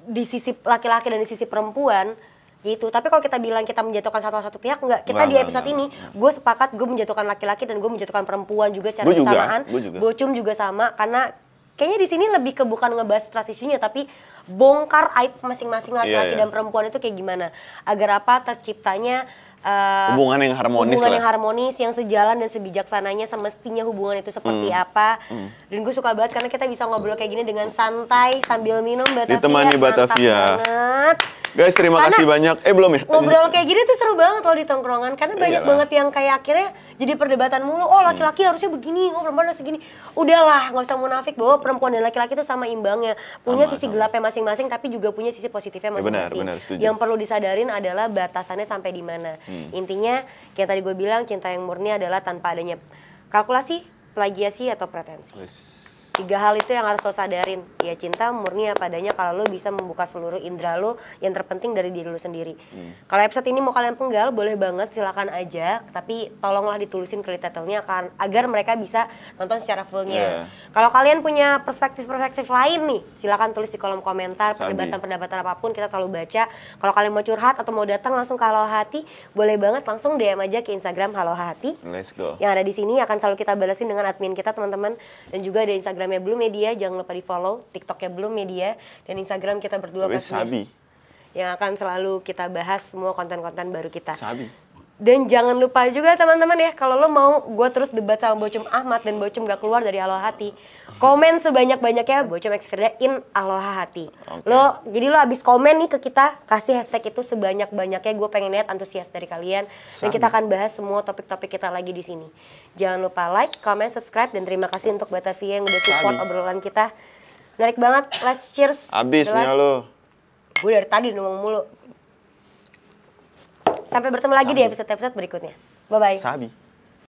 A: di sisi laki-laki dan di sisi perempuan gitu. Tapi kalau kita bilang kita menjatuhkan satu pihak, enggak. Kita di episode ini gue sepakat gue menjatuhkan laki-laki dan gue menjatuhkan perempuan juga secara bersamaan. Bocum juga sama, karena kayaknya di sini lebih ke bukan ngebahas trust isunya, tapi bongkar aib masing-masing laki-laki dan perempuan itu kayak gimana agar apa terciptanya
B: hubungan yang harmonis,
A: yang sejalan dan sebijaksananya semestinya hubungan itu seperti apa. Dan gue suka banget karena kita bisa ngobrol kayak gini dengan santai sambil minum Batavia.
B: Ditemani Batavia.
A: Mantap banget.
B: Guys, terima kasih banyak. Belum ya?
A: Ngobrol kayak gini tuh seru banget loh di tongkrongan. Karena banyak banget yang kayak akhirnya jadi perdebatan mulu. Oh laki-laki harusnya begini, oh perempuan harus segini. Udahlah, gak usah munafik bahwa perempuan dan laki-laki itu sama imbangnya. Punya sisi gelapnya masing-masing, tapi juga punya sisi positifnya masing-masing.
B: Benar, setuju.
A: Yang perlu disadarin adalah batasannya sampai di mana. Intinya, kayak tadi gue bilang, cinta yang murni adalah tanpa adanya kalkulasi, plagiasi, atau pretensi. 3 hal itu yang harus lo sadarin. Ya cinta murni apa adanya kalau lo bisa membuka seluruh indera lo yang terpenting dari diri lo sendiri. Kalau episode ini mau kalian penggal, boleh banget, silakan aja. Tapi tolonglah ditulisin ke title-nya agar mereka bisa nonton secara fullnya. Kalau kalian punya perspektif-perspektif lain nih, silakan tulis di kolom komentar. Perdebatan-perdebatan apapun kita selalu baca. Kalau kalian mau curhat atau mau datang langsung ke Halo Hati, boleh banget langsung DM aja ke Instagram Halo Hati.
B: Let's go.
A: Yang ada di sini akan selalu kita balesin dengan admin kita teman-teman, dan juga ada Instagram Belum Media, jangan lupa di follow, TikToknya Belum Media, dan Instagram kita berdua pastinya. Yang akan selalu kita bahas semua konten-konten baru kita. Dan jangan lupa juga teman-teman ya, kalau lo mau gue terus debat sama Bocum Ahmad dan Bocum gak keluar dari Aloha Hati, komen sebanyak-banyaknya Bocum X Firda in Aloha Hati. Jadi lo abis komen nih ke kita, kasih hashtag itu sebanyak-banyaknya, gue pengen lihat antusias dari kalian. Dan kita akan bahas semua topik-topik kita lagi di sini. Jangan lupa like, comment, subscribe, dan terima kasih untuk Batavia yang udah support obrolan kita. Menarik banget, let's cheers.
B: Abis punya lo.
A: Gue dari tadi ngomong mulu. Sampai bertemu lagi di episode-episode berikutnya. Bye-bye.